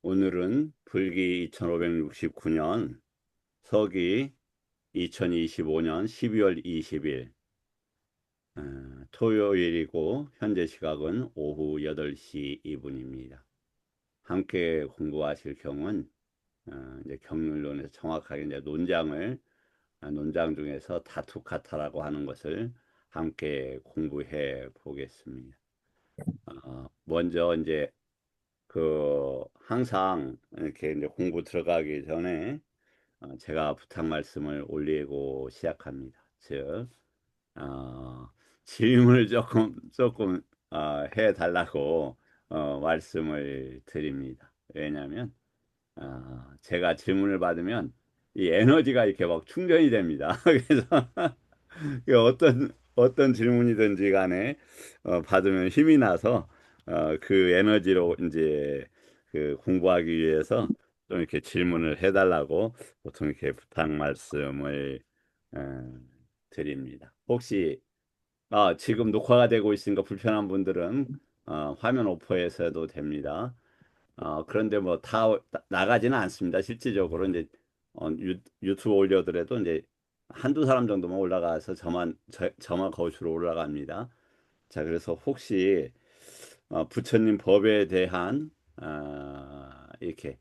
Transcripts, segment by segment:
오늘은 불기 2569년, 서기 2025년 12월 20일, 토요일이고, 현재 시각은 오후 8시 2분입니다. 함께 공부하실 경우는, 이제 경륜론에서 정확하게 이제 논장 중에서 다투카타라고 하는 것을 함께 공부해 보겠습니다. 먼저 이제 항상 이렇게 이제 공부 들어가기 전에 제가 부탁 말씀을 올리고 시작합니다. 즉, 어, 질문을 조금 해달라고 말씀을 드립니다. 왜냐하면 제가 질문을 받으면 이 에너지가 이렇게 막 충전이 됩니다. 그래서 그 어떤 질문이든지 간에 받으면 힘이 나서 그 에너지로 이제 그 공부하기 위해서 좀 이렇게 질문을 해달라고 보통 이렇게 부탁 말씀을 어, 드립니다. 혹시 지금 녹화가 되고 있으니까 불편한 분들은 화면 오프해서 해도 됩니다. 그런데 뭐 다 나가지는 않습니다. 실질적으로 이제 유튜브 올려더라도 이제 한두 사람 정도만 올라가서 저만 거수로 올라갑니다. 자, 그래서 혹시 부처님 법에 대한 이렇게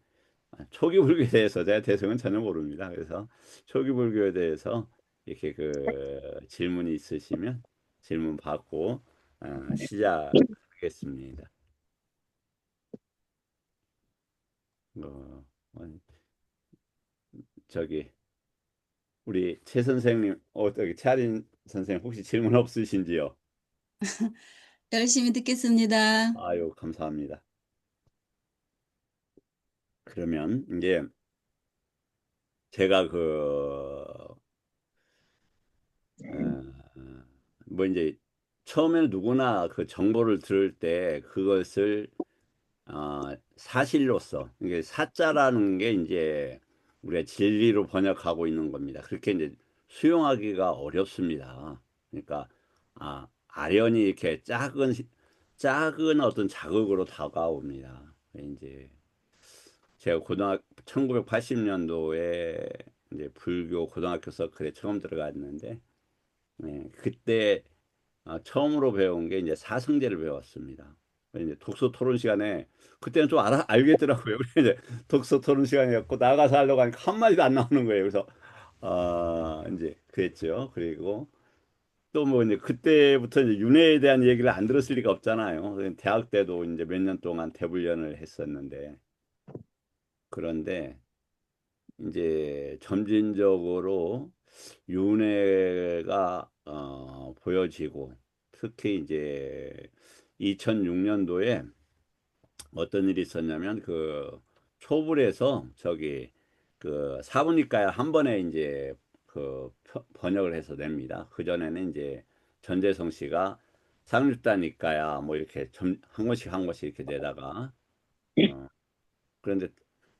초기 불교에 대해서 제가 대승은 전혀 모릅니다. 그래서 초기 불교에 대해서 이렇게 그 질문이 있으시면 질문 받고 시작하겠습니다. 어, 어, 저기 우리 최 선생님, 저기 차린 선생님 혹시 질문 없으신지요? 열심히 듣겠습니다. 아유, 감사합니다. 그러면 이제 제가 어, 뭐 이제 처음에는 누구나 그 정보를 들을 때 그것을 사실로서 이게 사자라는 게 이제 우리가 진리로 번역하고 있는 겁니다. 그렇게 이제 수용하기가 어렵습니다. 그러니까 아련히 이렇게 작은 어떤 자극으로 다가옵니다. 이제 제가 1980년도에 이제 불교 고등학교 서클에 처음 들어갔는데 그때 처음으로 배운 게 이제 사성제를 배웠습니다. 이제 독서 토론 시간에 그때는 좀 알겠더라고요. 그래서 이제 독서 토론 시간이었고 나가서 하려고 하니까 한마디도 안 나오는 거예요. 그래서 이제 그랬죠. 그리고 또 뭐 이제 그때부터 이제 윤회에 대한 얘기를 안 들었을 리가 없잖아요. 대학 때도 이제 몇 년 동안 대불련을 했었는데 그런데 이제 점진적으로 윤회가 보여지고 특히 이제 2006년도에 어떤 일이 있었냐면 그 초불에서 저기 그 사부니까야 한 번에 이제 번역을 해서 냅니다. 그전에는 이제 전재성 씨가 상륙다니까야 뭐 이렇게 한 권씩 한 권씩 이렇게 내다가 어 그런데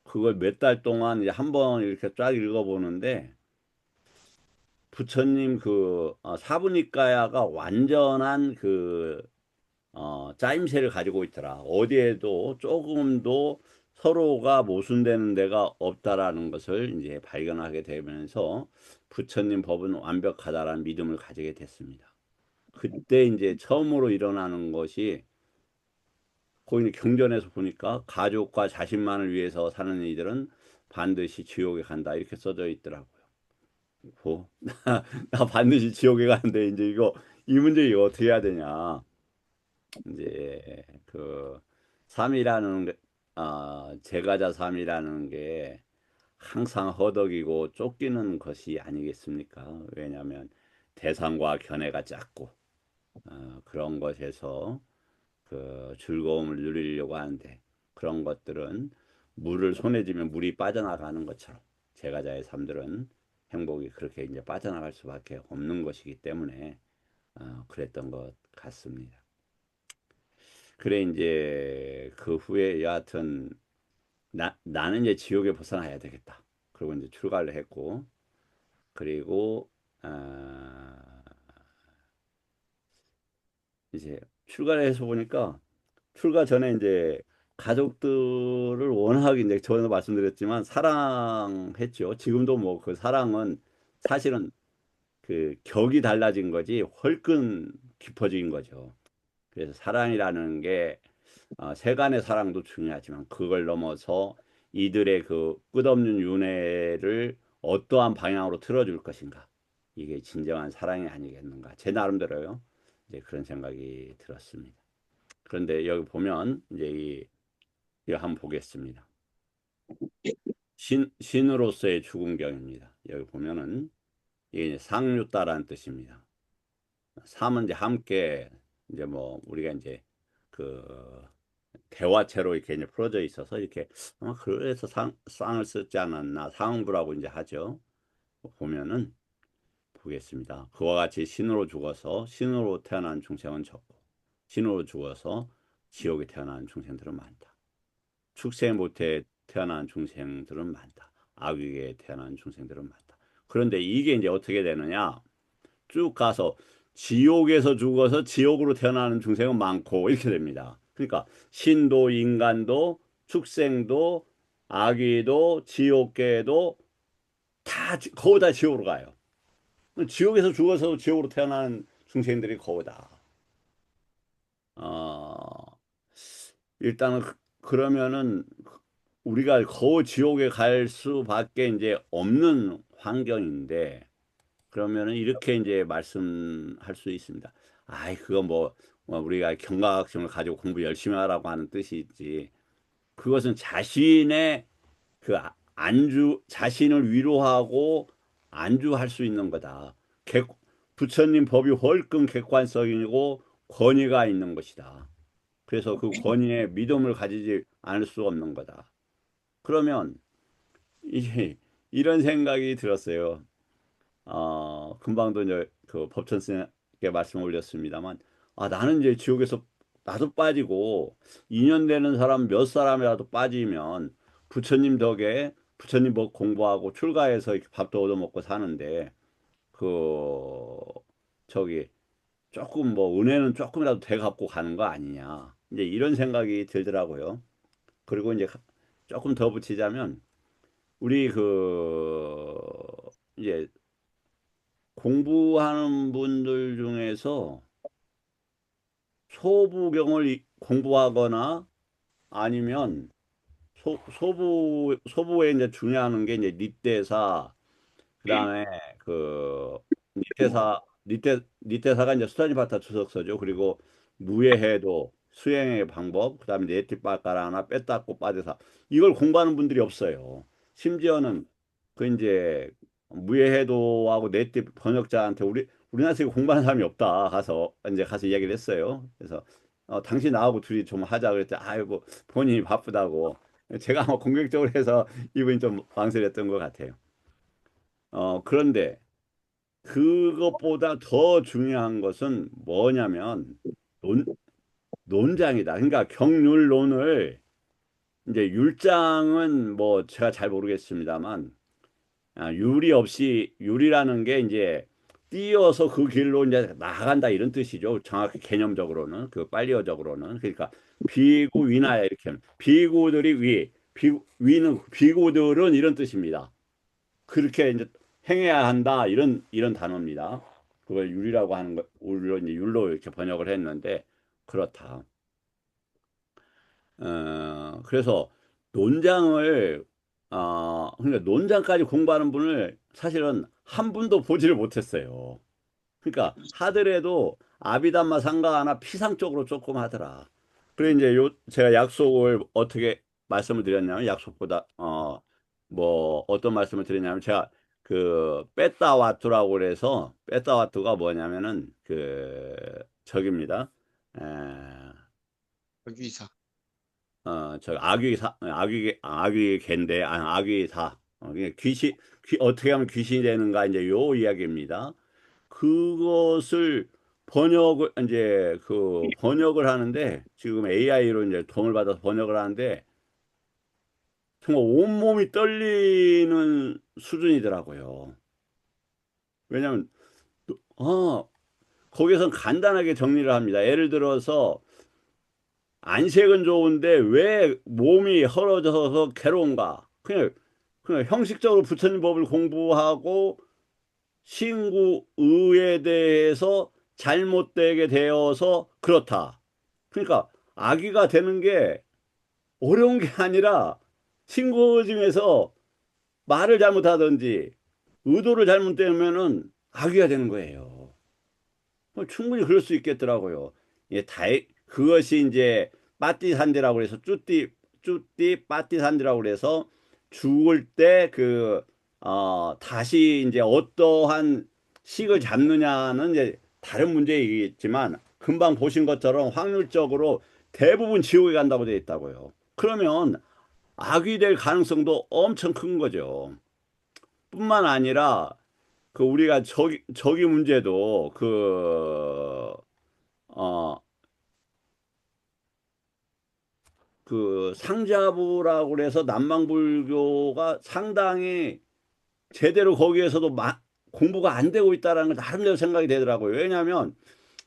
그걸 몇 달 동안 이제 한 번 이렇게 쫙 읽어보는데 부처님 사부니까야가 완전한 짜임새를 가지고 있더라. 어디에도 조금도 서로가 모순되는 데가 없다라는 것을 이제 발견하게 되면서 부처님 법은 완벽하다라는 믿음을 가지게 됐습니다. 그때 이제 처음으로 일어나는 것이 거기 경전에서 보니까 가족과 자신만을 위해서 사는 이들은 반드시 지옥에 간다 이렇게 써져 있더라고요. 나 반드시 지옥에 가는데 이제 이 문제 이거 어떻게 해야 되냐. 이제 삼이라는 제가자 삼이라는 게 항상 허덕이고 쫓기는 것이 아니겠습니까? 왜냐하면 대상과 견해가 작고 그런 것에서 그 즐거움을 누리려고 하는데 그런 것들은 물을 손에 쥐면 물이 빠져나가는 것처럼 제가자의 삶들은 행복이 그렇게 이제 빠져나갈 수밖에 없는 것이기 때문에 그랬던 것 같습니다. 그래 이제 그 후에 여하튼 나는 이제 지옥에 벗어나야 되겠다. 그리고 이제 출가를 했고 그리고 이제 출가를 해서 보니까 출가 전에 이제 가족들을 워낙 이제 전에 말씀드렸지만 사랑했죠. 지금도 뭐 그 사랑은 사실은 그 격이 달라진 거지 훨씬 깊어진 거죠. 그래서 사랑이라는 게 세간의 사랑도 중요하지만 그걸 넘어서 이들의 그 끝없는 윤회를 어떠한 방향으로 틀어줄 것인가. 이게 진정한 사랑이 아니겠는가. 제 나름대로요. 이제 그런 생각이 들었습니다. 그런데 여기 보면 이제 이거 한번 보겠습니다. 신으로서의 죽음경입니다. 여기 보면은 이게 이제 상류다라는 뜻입니다. 삼은 이제 함께 이제 뭐 우리가 이제 그 대화체로 이렇게 이제 풀어져 있어서 이렇게 아마 그래서 쌍을 쓰지 않았나 상부라고 이제 하죠. 보면은 보겠습니다. 그와 같이 신으로 죽어서 신으로 태어난 중생은 적고 신으로 죽어서 지옥에 태어난 중생들은 많다. 축생 못해 태어난 중생들은 많다. 악육에 태어난 중생들은 많다. 그런데 이게 이제 어떻게 되느냐? 쭉 가서 지옥에서 죽어서 지옥으로 태어나는 중생은 많고 이렇게 됩니다. 그러니까 신도 인간도 축생도 아귀도 지옥계도 다 거의 다 지옥으로 가요. 지옥에서 죽어서 지옥으로 태어나는 중생들이 거의 다. 어, 일단은 그러면은 우리가 거의 지옥에 갈 수밖에 이제 없는 환경인데 그러면은 이렇게 이제 말씀할 수 있습니다. 아이, 그거 뭐 우리가 경각심을 가지고 공부 열심히 하라고 하는 뜻이지. 그것은 자신의 그 자신을 위로하고 안주할 수 있는 거다. 객, 부처님 법이 훨씬 객관성이고 권위가 있는 것이다. 그래서 그 권위에 믿음을 가지지 않을 수 없는 거다. 그러면 이제 이런 생각이 들었어요. 금방도 이제 그 법천스님께 말씀 올렸습니다만, 나는 이제 지옥에서 나도 빠지고, 2년 되는 사람 몇 사람이라도 빠지면, 부처님 덕에, 부처님 법 공부하고 출가해서 이렇게 밥도 얻어먹고 사는데, 그, 저기, 조금 뭐, 은혜는 조금이라도 돼 갖고 가는 거 아니냐. 이제 이런 생각이 들더라고요. 그리고 이제 조금 더 붙이자면, 우리 이제 공부하는 분들 중에서 소부경을 공부하거나 아니면 소부에 이제 중요한 게 이제 닛대사, 그다음에 그 니테사가 이제 수타니파타 추석서죠. 그리고 무예해도 수행의 방법, 그다음에 네티빠까라나 빼닦고 빠져사 이걸 공부하는 분들이 없어요. 심지어는 그 이제 무예해도하고 네티 번역자한테 우리나라에서 이거 공부하는 사람이 없다 가서 이야기를 했어요. 그래서 당신 나하고 둘이 좀 하자 그랬더니 아이고 본인이 바쁘다고 제가 아마 공격적으로 해서 이분이 좀 망설였던 것 같아요. 그런데 그것보다 더 중요한 것은 뭐냐면 논, 논장이다. 그러니까 경률론을 이제 율장은 뭐 제가 잘 모르겠습니다만 율이 없이 율이라는 게 이제 띄어서 그 길로 이제 나아간다 이런 뜻이죠. 정확히 개념적으로는 그 빨리어적으로는 그러니까 비구 위나야 이렇게 하면 비구들이 위는 비구들은 이런 뜻입니다. 그렇게 이제 행해야 한다 이런 단어입니다. 그걸 율이라고 하는 거 율로 이제 율로 이렇게 번역을 했는데 그렇다. 그래서 논장을 그러니까 논장까지 공부하는 분을 사실은 한 분도 보지를 못했어요. 그러니까 하더라도 아비담마 상가 하나 피상적으로 조금 하더라. 그래 이제 제가 약속을 어떻게 말씀을 드렸냐면 약속보다 뭐 어떤 말씀을 드렸냐면 제가 그 빼따와투라고 그래서 빼따와투가 뭐냐면은 그 저깁니다. 에, 유이사. 저 아귀 개인데 아귀 사 그게 어떻게 하면 귀신이 되는가 이제 요 이야기입니다. 그것을 번역을 하는데 지금 AI로 이제 도움을 받아서 번역을 하는데 정말 온몸이 떨리는 수준이더라고요. 왜냐면 어 거기선 간단하게 정리를 합니다. 예를 들어서 안색은 좋은데 왜 몸이 헐어져서 괴로운가? 그냥 형식적으로 부처님 법을 공부하고 신구 의에 대해서 잘못되게 되어서 그렇다. 그러니까 아기가 되는 게 어려운 게 아니라 신구 중에서 말을 잘못하든지 의도를 잘못되면은 아기가 되는 거예요. 충분히 그럴 수 있겠더라고요. 예, 그것이 이제 빠띠산디라고 그래서 쭈띠 빠띠산디라고 그래서 죽을 때 다시 이제 어떠한 식을 잡느냐는 이제 다른 문제이겠지만 금방 보신 것처럼 확률적으로 대부분 지옥에 간다고 되어 있다고요. 그러면 악이 될 가능성도 엄청 큰 거죠. 뿐만 아니라 우리가 저기 문제도 어, 상자부라고 그래서 남방불교가 상당히 제대로 거기에서도 공부가 안 되고 있다라는 걸 나름대로 생각이 되더라고요. 왜냐하면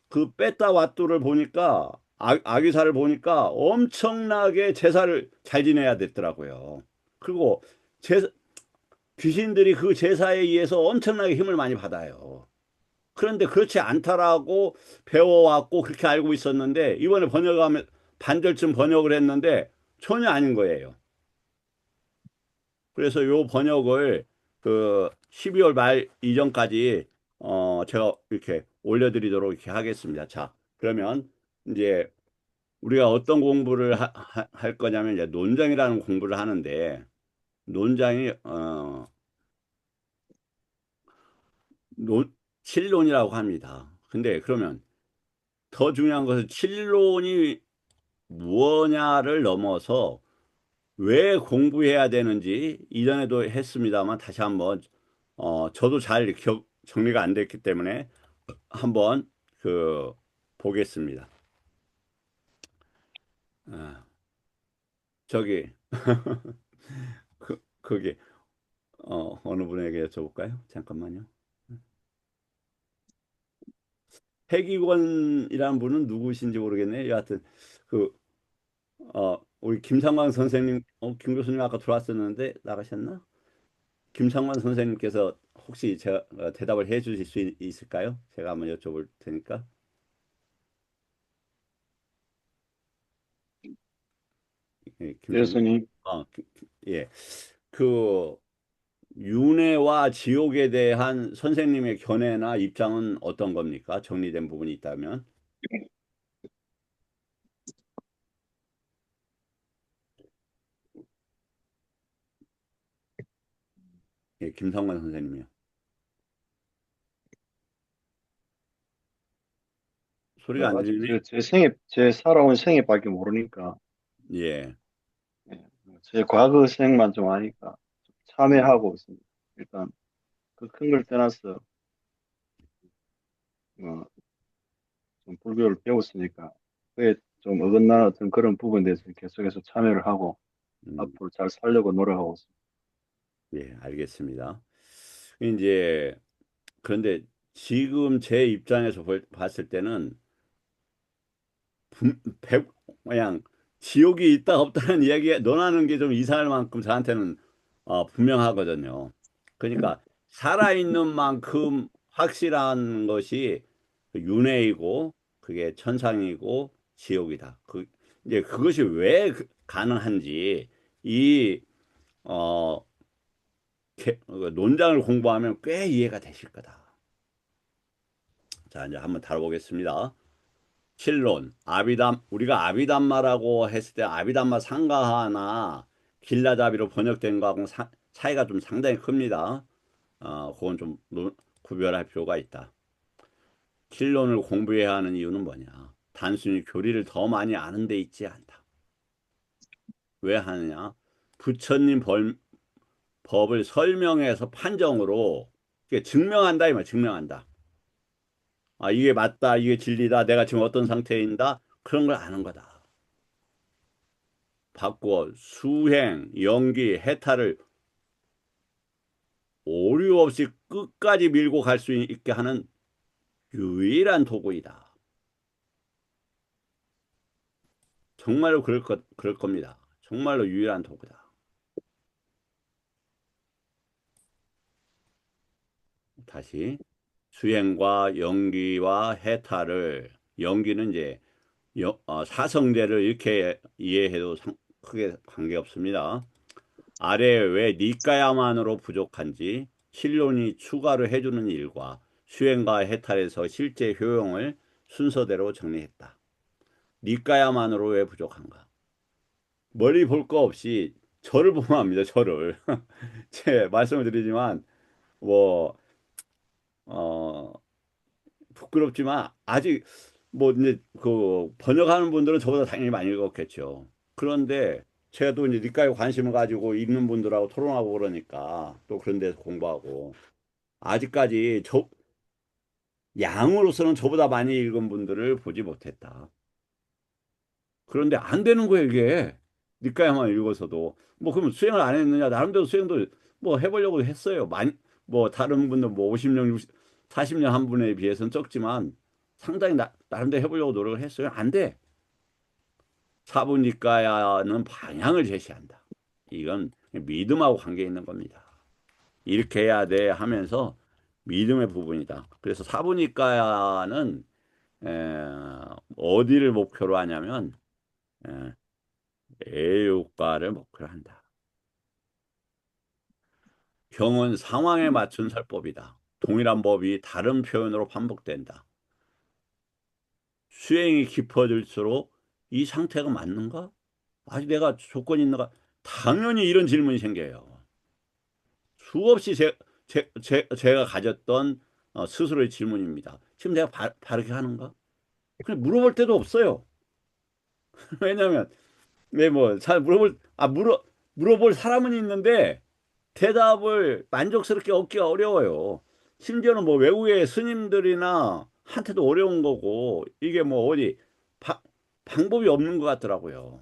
그 빼따 왓두를 보니까 아기사를 보니까 엄청나게 제사를 잘 지내야 됐더라고요. 그리고 제, 귀신들이 그 제사에 의해서 엄청나게 힘을 많이 받아요. 그런데 그렇지 않다라고 배워왔고 그렇게 알고 있었는데 이번에 번역하면 반절쯤 번역을 했는데 전혀 아닌 거예요. 그래서 요 번역을 12월 말 이전까지 제가 이렇게 올려드리도록 이렇게 하겠습니다. 자, 그러면 이제 우리가 어떤 공부를 할 거냐면 이제 논장이라는 공부를 하는데 논장이 논, 칠론이라고 합니다. 근데 그러면 더 중요한 것은 칠론이 무엇냐를 넘어서 왜 공부해야 되는지 이전에도 했습니다만 다시 한번 저도 잘 정리가 안 됐기 때문에 한번 보겠습니다. 아, 저기 거기 어느 분에게 여쭤볼까요? 잠깐만요. 해기권이라는 분은 누구신지 모르겠네요. 여하튼 그 우리 김상광 선생님, 김 교수님 아까 들어왔었는데 나가셨나? 김상만 선생님께서 혹시 제가 대답을 해 주실 수 있을까요? 제가 한번 여쭤볼 테니까. 예, 김상만. 예수님, 예. 그 윤회와 지옥에 대한 선생님의 견해나 입장은 어떤 겁니까? 정리된 부분이 있다면. 예, 김상만 선생님이요. 소리가 안 아직 들리네. 제 살아온 생애밖에 모르니까, 예. 예, 제 과거 생만 좀 아니까 좀 참여하고 있습니다. 일단, 그 큰 걸 떠나서, 어, 좀 불교를 배웠으니까, 그에 좀 어긋나는 어떤 그런 부분에 대해서 계속해서 참여를 하고, 음, 앞으로 잘 살려고 노력하고 있습니다. 예, 알겠습니다. 이제 그런데 지금 제 입장에서 봤을 때는 그냥 지옥이 있다 없다는 이야기 논하는 게 좀 이상할 만큼 저한테는 분명하거든요. 그러니까 살아있는 만큼 확실한 것이 윤회이고 그게 천상이고 지옥이다. 이제 그것이 왜 가능한지 이 어, 논장을 공부하면 꽤 이해가 되실 거다. 자, 이제 한번 다뤄보겠습니다. 칠론, 우리가 아비담마라고 했을 때 아비담마 상가하나 길라잡이로 번역된 거하고 차이가 좀 상당히 큽니다. 그건 좀 구별할 필요가 있다. 칠론을 공부해야 하는 이유는 뭐냐? 단순히 교리를 더 많이 아는 데 있지 않다. 왜 하느냐? 부처님 법을 설명해서 판정으로 증명한다, 이 말, 증명한다. 이게 맞다, 이게 진리다, 내가 지금 어떤 상태인다, 그런 걸 아는 거다. 바꾸어 수행, 연기, 해탈을 오류 없이 끝까지 밀고 갈 수 있게 하는 유일한 도구이다. 정말로 그럴 겁니다. 정말로 유일한 도구다. 다시 수행과 연기와 해탈을 연기는 이제 사성제를 이렇게 이해해도 크게 관계없습니다. 아래 왜 니까야만으로 부족한지 신론이 추가로 해주는 일과 수행과 해탈에서 실제 효용을 순서대로 정리했다. 니까야만으로 왜 부족한가? 멀리 볼 거 없이 저를 보면 합니다. 저를. 제 말씀을 드리지만 뭐 부끄럽지만 아직 뭐 이제 그 번역하는 분들은 저보다 당연히 많이 읽었겠죠. 그런데 제가 또 이제 니까에 관심을 가지고 읽는 분들하고 토론하고 그러니까 또 그런 데서 공부하고 아직까지 양으로서는 저보다 많이 읽은 분들을 보지 못했다. 그런데 안 되는 거예요, 이게. 니까야만 읽어서도. 뭐 그러면 수행을 안 했느냐? 나름대로 수행도 뭐 해보려고 했어요. 뭐 다른 분들 뭐 50년, 40년 한 분에 비해서는 적지만 상당히 나름대로 해보려고 노력을 했어요. 안 돼. 사부니까야는 방향을 제시한다. 이건 믿음하고 관계 있는 겁니다. 이렇게 해야 돼 하면서 믿음의 부분이다. 그래서 사부니까야는 어디를 목표로 하냐면 에, 애효과를 목표로 한다. 경은 상황에 맞춘 설법이다. 동일한 법이 다른 표현으로 반복된다. 수행이 깊어질수록 이 상태가 맞는가? 아직 내가 조건이 있는가? 당연히 이런 질문이 생겨요. 수없이 제가 가졌던 스스로의 질문입니다. 지금 내가 바르게 하는가? 그냥 물어볼 때도 없어요. 왜냐하면 왜 뭐 잘 물어볼 사람은 있는데 대답을 만족스럽게 얻기가 어려워요. 심지어는 뭐 외국의 스님들이나 한테도 어려운 거고 이게 뭐 어디 바, 방법이 없는 것 같더라고요.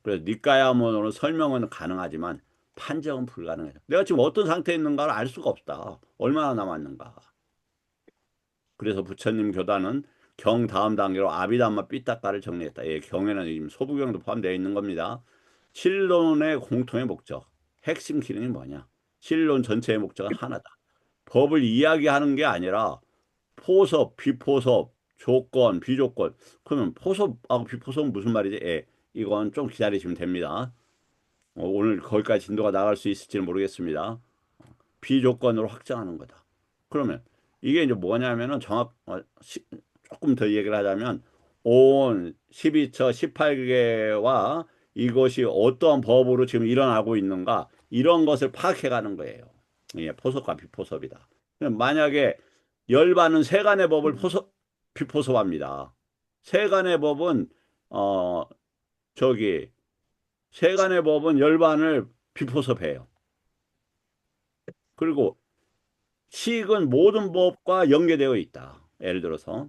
그래서 니까야모노는 설명은 가능하지만 판정은 불가능해요. 내가 지금 어떤 상태에 있는가를 알 수가 없다. 얼마나 남았는가. 그래서 부처님 교단은 경 다음 단계로 아비담마 삐딱가를 정리했다. 예, 경에는 지금 소부경도 포함되어 있는 겁니다. 신론의 공통의 목적, 핵심 기능이 뭐냐? 신론 전체의 목적은 하나다. 법을 이야기하는 게 아니라 포섭, 비포섭, 조건, 비조건. 그러면 포섭하고 비포섭은 무슨 말이지? 예, 이건 좀 기다리시면 됩니다. 오늘 거기까지 진도가 나갈 수 있을지는 모르겠습니다. 비조건으로 확정하는 거다. 그러면 이게 이제 뭐냐면은 조금 더 얘기를 하자면 온 12처 18개와 이것이 어떠한 법으로 지금 일어나고 있는가 이런 것을 파악해 가는 거예요. 예, 포섭과 비포섭이다. 만약에 열반은 세간의 법을 비포섭합니다. 세간의 법은 어 저기 세간의 법은 열반을 비포섭해요. 그리고 식은 모든 법과 연계되어 있다. 예를 들어서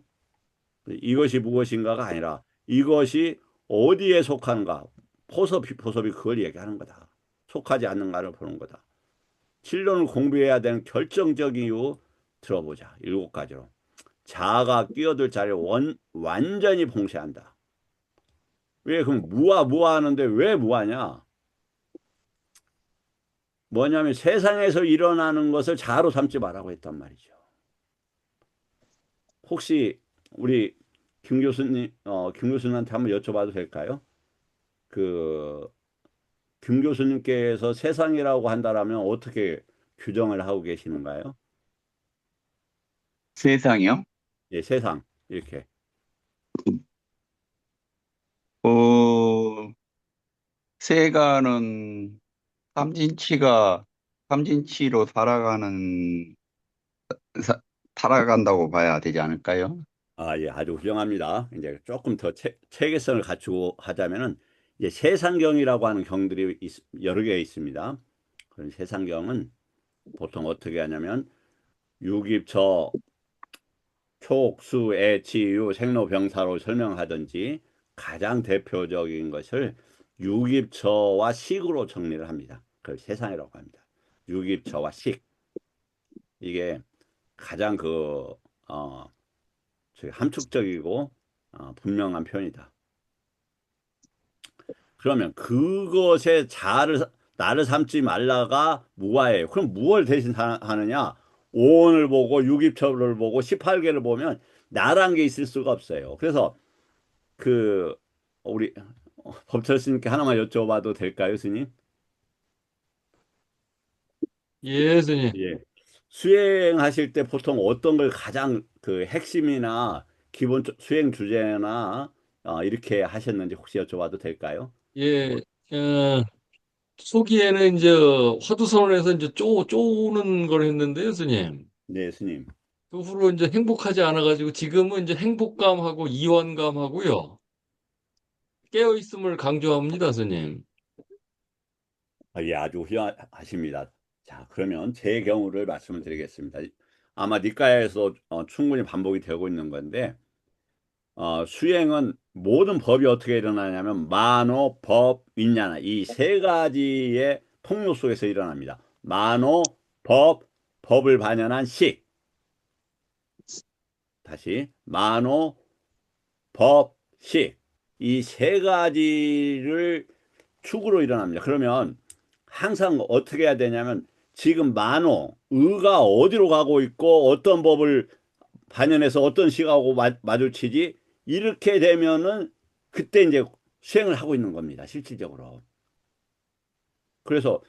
이것이 무엇인가가 아니라 이것이 어디에 속하는가. 포섭, 비포섭이 그걸 얘기하는 거다. 속하지 않는가를 보는 거다. 진론을 공부해야 되는 결정적인 이유 들어보자. 7가지로. 자아가 끼어들 자리를 완전히 봉쇄한다. 왜 그럼 무아 하는데 왜 무아냐? 뭐냐면 세상에서 일어나는 것을 자아로 삼지 말라고 했단 말이죠. 혹시 우리 김 교수님한테 한번 여쭤봐도 될까요? 그, 김 교수님께서 세상이라고 한다라면 어떻게 규정을 하고 계시는가요? 세상이요? 예, 세상. 이렇게. 어, 세가는 삼진치가 삼진치로 사- 살아간다고 봐야 되지 않을까요? 아, 예, 아주 훌륭합니다. 이제 조금 더 체계성을 갖추고 하자면은, 이제 세상경이라고 하는 경들이 여러 개 있습니다. 그런 세상경은 보통 어떻게 하냐면, 유깁처, 촉수, 애, 치유, 생로병사로 설명하든지 가장 대표적인 것을 유깁처와 식으로 정리를 합니다. 그걸 세상이라고 합니다. 유깁처와 식. 이게 가장 어, 저기 함축적이고 분명한 표현이다. 그러면 그것에 나를 삼지 말라가 무아예요. 그럼 무엇을 대신 하느냐? 오온을 보고 유기초를 보고 18개를 보면 나란 게 있을 수가 없어요. 그래서 그 우리 법철 스님께 하나만 여쭤봐도 될까요, 스님? 예, 스님. 예. 수행하실 때 보통 어떤 걸 가장 그 핵심이나 기본 수행 주제나 이렇게 하셨는지 혹시 여쭤봐도 될까요? 예, 어, 초기에는 이제 화두선언에서 이제 쪼는 걸 했는데요, 스님. 네, 스님. 그 후로 이제 행복하지 않아가지고 지금은 이제 행복감하고 이완감하고요. 깨어있음을 강조합니다, 스님. 예, 아주 훌륭하십니다. 자, 그러면 제 경우를 말씀을 드리겠습니다. 아마 니까에서 충분히 반복이 되고 있는 건데, 수행은 모든 법이 어떻게 일어나냐면, 만호, 법, 윈야나, 이 세 가지의 통로 속에서 일어납니다. 만호, 법, 법을 반영한 식. 다시, 만호, 법, 식. 이 세 가지를 축으로 일어납니다. 그러면 항상 어떻게 해야 되냐면 지금 만호, 의가 어디로 가고 있고 어떤 법을 반영해서 어떤 시각하고 마주치지 이렇게 되면은 그때 이제 수행을 하고 있는 겁니다. 실질적으로. 그래서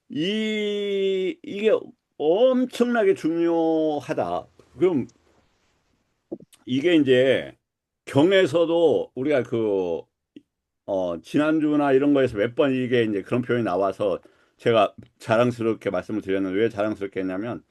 이게 엄청나게 중요하다. 그럼 이게 이제 경에서도 우리가 지난주나 이런 거에서 몇 번 이게 이제 그런 표현이 나와서 제가 자랑스럽게 말씀을 드렸는데 왜 자랑스럽게 했냐면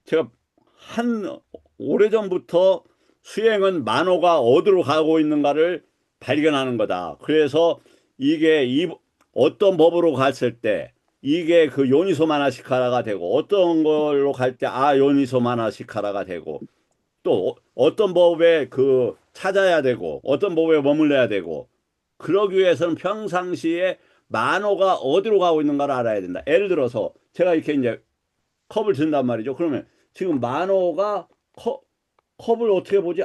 제가 한 오래전부터 수행은 만호가 어디로 가고 있는가를 발견하는 거다. 그래서 이게 어떤 법으로 갔을 때 이게 그 요니소 마나시카라가 되고 어떤 걸로 갈 때 요니소 마나시카라가 되고 또 어떤 법에 찾아야 되고 어떤 법에 머물러야 되고 그러기 위해서는 평상시에 만호가 어디로 가고 있는가를 알아야 된다. 예를 들어서 제가 이렇게 이제 컵을 든단 말이죠. 그러면 지금 만호가 컵을 어떻게 보지?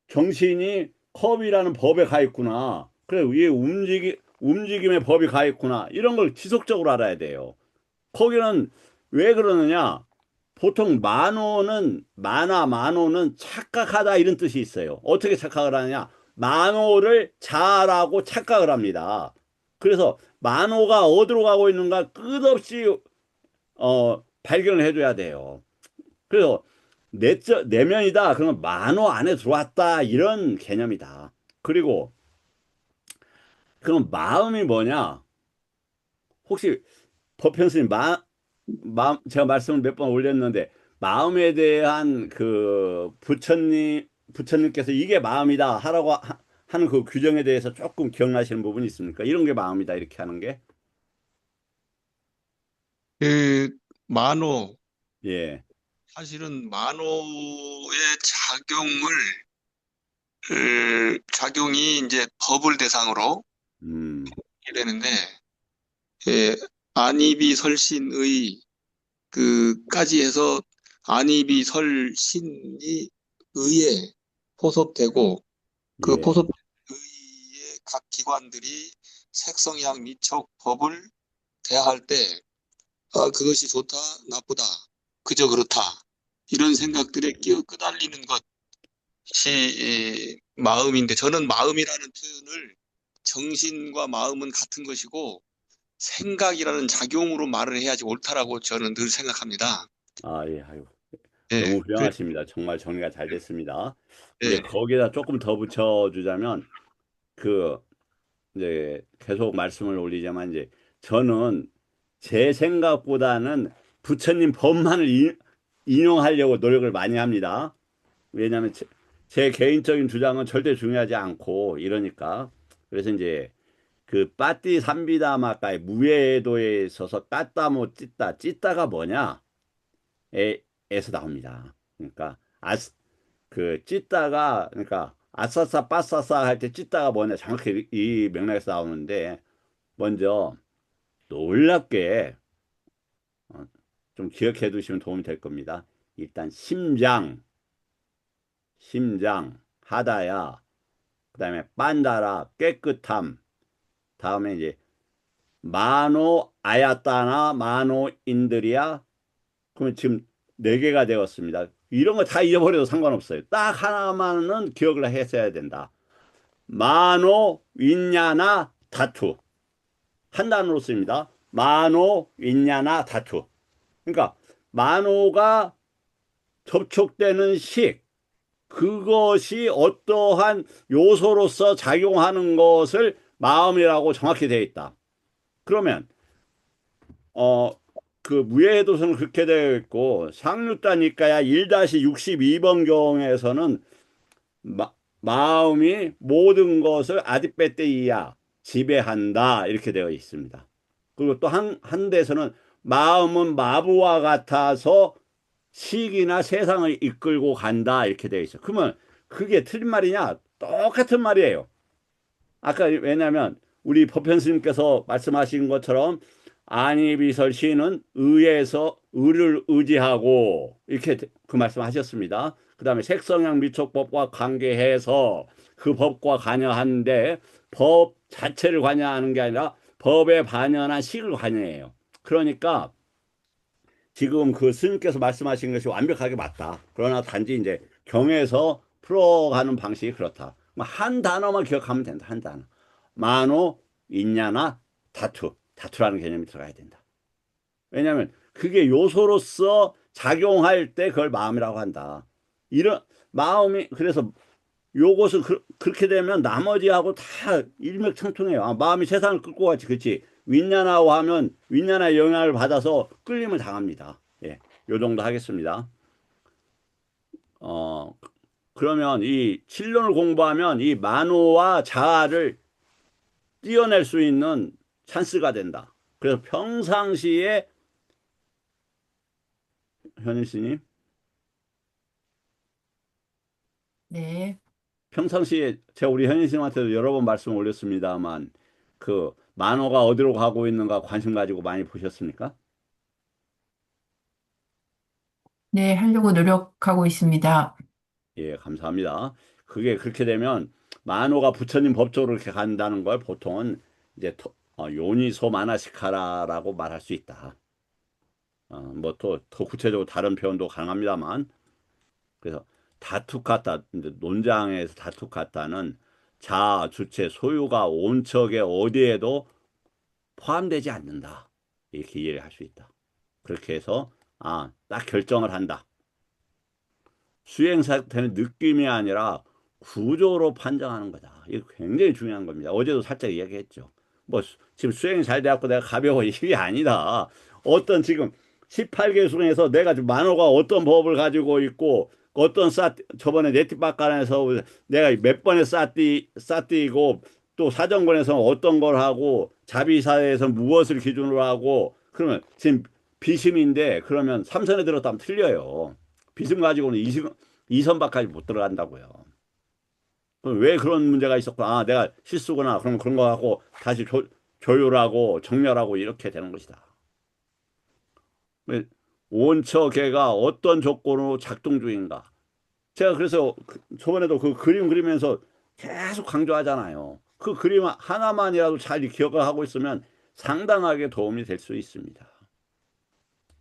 정신이 컵이라는 법에 가 있구나. 그래, 위에 움직임의 법이 가 있구나. 이런 걸 지속적으로 알아야 돼요. 거기는 왜 그러느냐? 보통 만호는 착각하다 이런 뜻이 있어요. 어떻게 착각을 하느냐? 만호를 잘하고 착각을 합니다. 그래서 만호가 어디로 가고 있는가 끝없이 발견을 해줘야 돼요. 그래서 내면이다. 그러면 만호 안에 들어왔다. 이런 개념이다. 그리고 그럼 마음이 뭐냐? 혹시 법현스님 제가 말씀을 몇 번 올렸는데 마음에 대한 부처님께서 이게 마음이다 하라고 하는 그 규정에 대해서 조금 기억나시는 부분이 있습니까? 이런 게 마음이다 이렇게 하는 게? 그 만호, 예. 사실은 만호의 작용이 이제 법을 대상으로 음. 되는데, 예, 안이비 설신의 그까지 해서 안이비 설신이 의에 포섭되고 그 예. 포섭된 의의 각 기관들이 색성이랑 미척 법을 대할 때 그것이 좋다, 나쁘다, 그저 그렇다 이런 생각들에 끄달리는 것이 마음인데 저는 마음이라는 표현을 정신과 마음은 같은 것이고 생각이라는 작용으로 말을 해야지 옳다라고 저는 늘 생각합니다. 예. 아유. 예, 너무 훌륭하십니다. 정말 정리가 잘 됐습니다. 이제 예, 거기다 조금 더 붙여주자면 그 이제 계속 말씀을 올리자면 이제 저는 제 생각보다는 부처님 법만을 인용하려고 노력을 많이 합니다. 왜냐하면 제 개인적인 주장은 절대 중요하지 않고 이러니까 그래서 이제 빠띠 삼비다마가의 무예도에 있어서 까따모 찢다가 뭐냐? 에서 나옵니다. 그러니까 찢다가 그러니까 아싸싸 빠싸싸 할 때 찢다가 뭐냐 정확히 이 맥락에서 나오는데 먼저 놀랍게 어, 좀 기억해 두시면 도움이 될 겁니다. 일단 심장 하다야 그다음에 빤다라 깨끗함. 다음에 이제 마노 아야따나 마노 인드리아. 그러면 지금 네 개가 되었습니다. 이런 거 다 잊어버려도 상관없어요. 딱 하나만은 기억을 했어야 된다. 마노 윈냐나 다투. 한 단어로 씁니다. 마노 윈냐나 다투. 그러니까 마노가 접촉되는 식, 그것이 어떠한 요소로서 작용하는 것을 마음이라고 정확히 되어 있다. 그러면 그 무예해도서는 그렇게 되어 있고 상류다니까야 1-62번 경에서는 마음이 모든 것을 아디페테이야 지배한다 이렇게 되어 있습니다. 그리고 또 한 데서는 마음은 마부와 같아서 식이나 세상을 이끌고 간다 이렇게 되어 있어요. 그러면 그게 틀린 말이냐? 똑같은 말이에요. 아까 왜냐하면 우리 법현 스님께서 말씀하신 것처럼 안이비설 시인은 의에서 의를 의지하고 이렇게 그 말씀하셨습니다. 그 다음에 색성향 미촉법과 관계해서 그 법과 관여하는데 법 자체를 관여하는 게 아니라 법에 반영한 식을 관여해요. 그러니까 지금 그 스님께서 말씀하신 것이 완벽하게 맞다. 그러나 단지 이제 경에서 풀어가는 방식이 그렇다. 한 단어만 기억하면 된다. 한 단어. 마노, 인야나, 다투. 다투라는 개념이 들어가야 된다. 왜냐하면 그게 요소로서 작용할 때 그걸 마음이라고 한다. 이런 마음이 그래서 요것을 그렇게 되면 나머지하고 다 일맥상통해요. 아, 마음이 세상을 끌고 가지, 그렇지? 윈냐나고 하면 윈냐나의 영향을 받아서 끌림을 당합니다. 예, 요 정도 하겠습니다. 그러면 이 칠론을 공부하면 이 만호와 자아를 띄어낼 수 있는 찬스가 된다. 그래서 평상시에 현일 스님, 네. 평상시에 제가 우리 현일 스님한테도 여러 번 말씀 올렸습니다만 그 만호가 어디로 가고 있는가 관심 가지고 많이 보셨습니까? 네, 하려고 노력하고 있습니다. 예, 감사합니다. 그게 그렇게 되면 만호가 부처님 법조로 이렇게 간다는 걸 보통은 이제 요니소 마나시카라라고 말할 수 있다. 뭐 또 더 구체적으로 다른 표현도 가능합니다만 그래서 다투카타 논장에서 다투카타는 자아, 주체, 소유가 온척에 어디에도 포함되지 않는다. 이렇게 이해를 할 수 있다. 그렇게 해서 딱 결정을 한다. 수행 상태는 느낌이 아니라 구조로 판정하는 거다. 이거 굉장히 중요한 겁니다. 어제도 살짝 이야기했죠. 뭐 지금 수행이 잘 돼갖고 내가 가벼워 이게 아니다. 어떤 지금 18개 중에서 내가 지금 만호가 어떤 법을 가지고 있고 어떤 저번에 네티박간에서 내가 몇 번의 싸띠고 또 사정권에서 어떤 걸 하고 자비사에서 무엇을 기준으로 하고 그러면 지금 비심인데 그러면 삼선에 들었다면 틀려요. 비심 가지고는 이선박까지 못 들어간다고요. 그럼 왜 그런 문제가 있었구나. 내가 실수구나. 그러면 그런 거 하고 다시 조율하고 정렬하고 이렇게 되는 것이다. 원처계가 어떤 조건으로 작동 중인가. 제가 그래서 저번에도 그 그림 그리면서 계속 강조하잖아요. 그 그림 하나만이라도 잘 기억을 하고 있으면 상당하게 도움이 될 수 있습니다.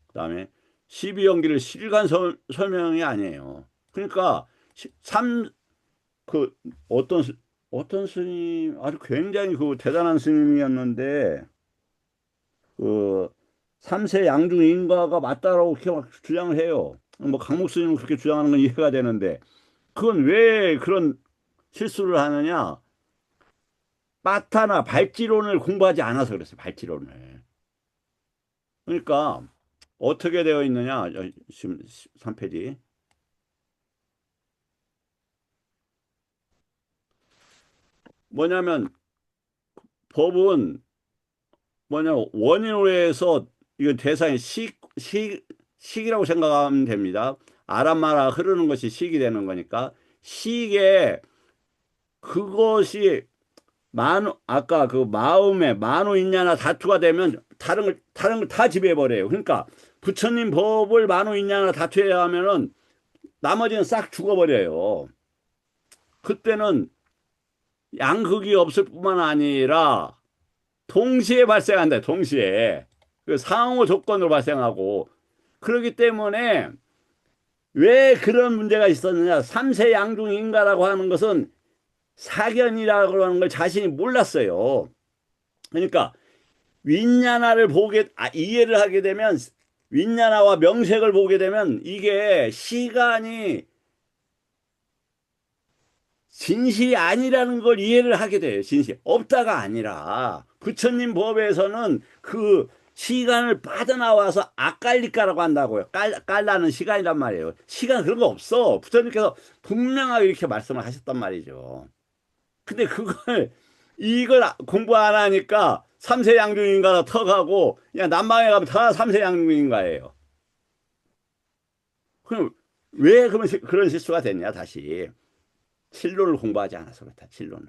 그 다음에 12연기를 실간 설명이 아니에요. 그러니까 어떤 스님 아주 굉장히 그 대단한 스님이었는데 그 3세 양중 인과가 맞다라고 이렇게 막 주장을 해요. 뭐 강목 스님은 그렇게 주장하는 건 이해가 되는데 그건 왜 그런 실수를 하느냐? 빠타나 발지론을 공부하지 않아서 그랬어요. 발지론을. 그러니까 어떻게 되어 있느냐? 지금 3페이지. 뭐냐면 법은 원인으로 해서 이건 대상이 식이라고 생각하면 됩니다. 아람마라 흐르는 것이 식이 되는 거니까 식에 그것이 아까 그 마음에 만호 있냐나 다투가 되면 다른 걸 다 지배해 버려요. 그러니까 부처님 법을 만호 있냐나 다투해야 하면은 나머지는 싹 죽어버려요. 그때는 양극이 없을 뿐만 아니라 동시에 발생한다. 동시에. 그 상호 조건으로 발생하고. 그렇기 때문에 왜 그런 문제가 있었느냐. 삼세 양중인가라고 하는 것은 사견이라고 하는 걸 자신이 몰랐어요. 그러니까 윈야나를 이해를 하게 되면, 윈야나와 명색을 보게 되면 이게 시간이 진실이 아니라는 걸 이해를 하게 돼요. 진실. 없다가 아니라. 부처님 법에서는 그 시간을 빠져나와서 아깔리까라고 한다고요. 깔라는 시간이란 말이에요. 시간 그런 거 없어. 부처님께서 분명하게 이렇게 말씀을 하셨단 말이죠. 근데 이걸 공부 안 하니까 삼세양중인가로 턱하고, 그냥 남방에 가면 다 삼세양중인가예요. 그럼 왜 그런 실수가 됐냐, 다시. 실론을 공부하지 않아서 그렇다, 실론을.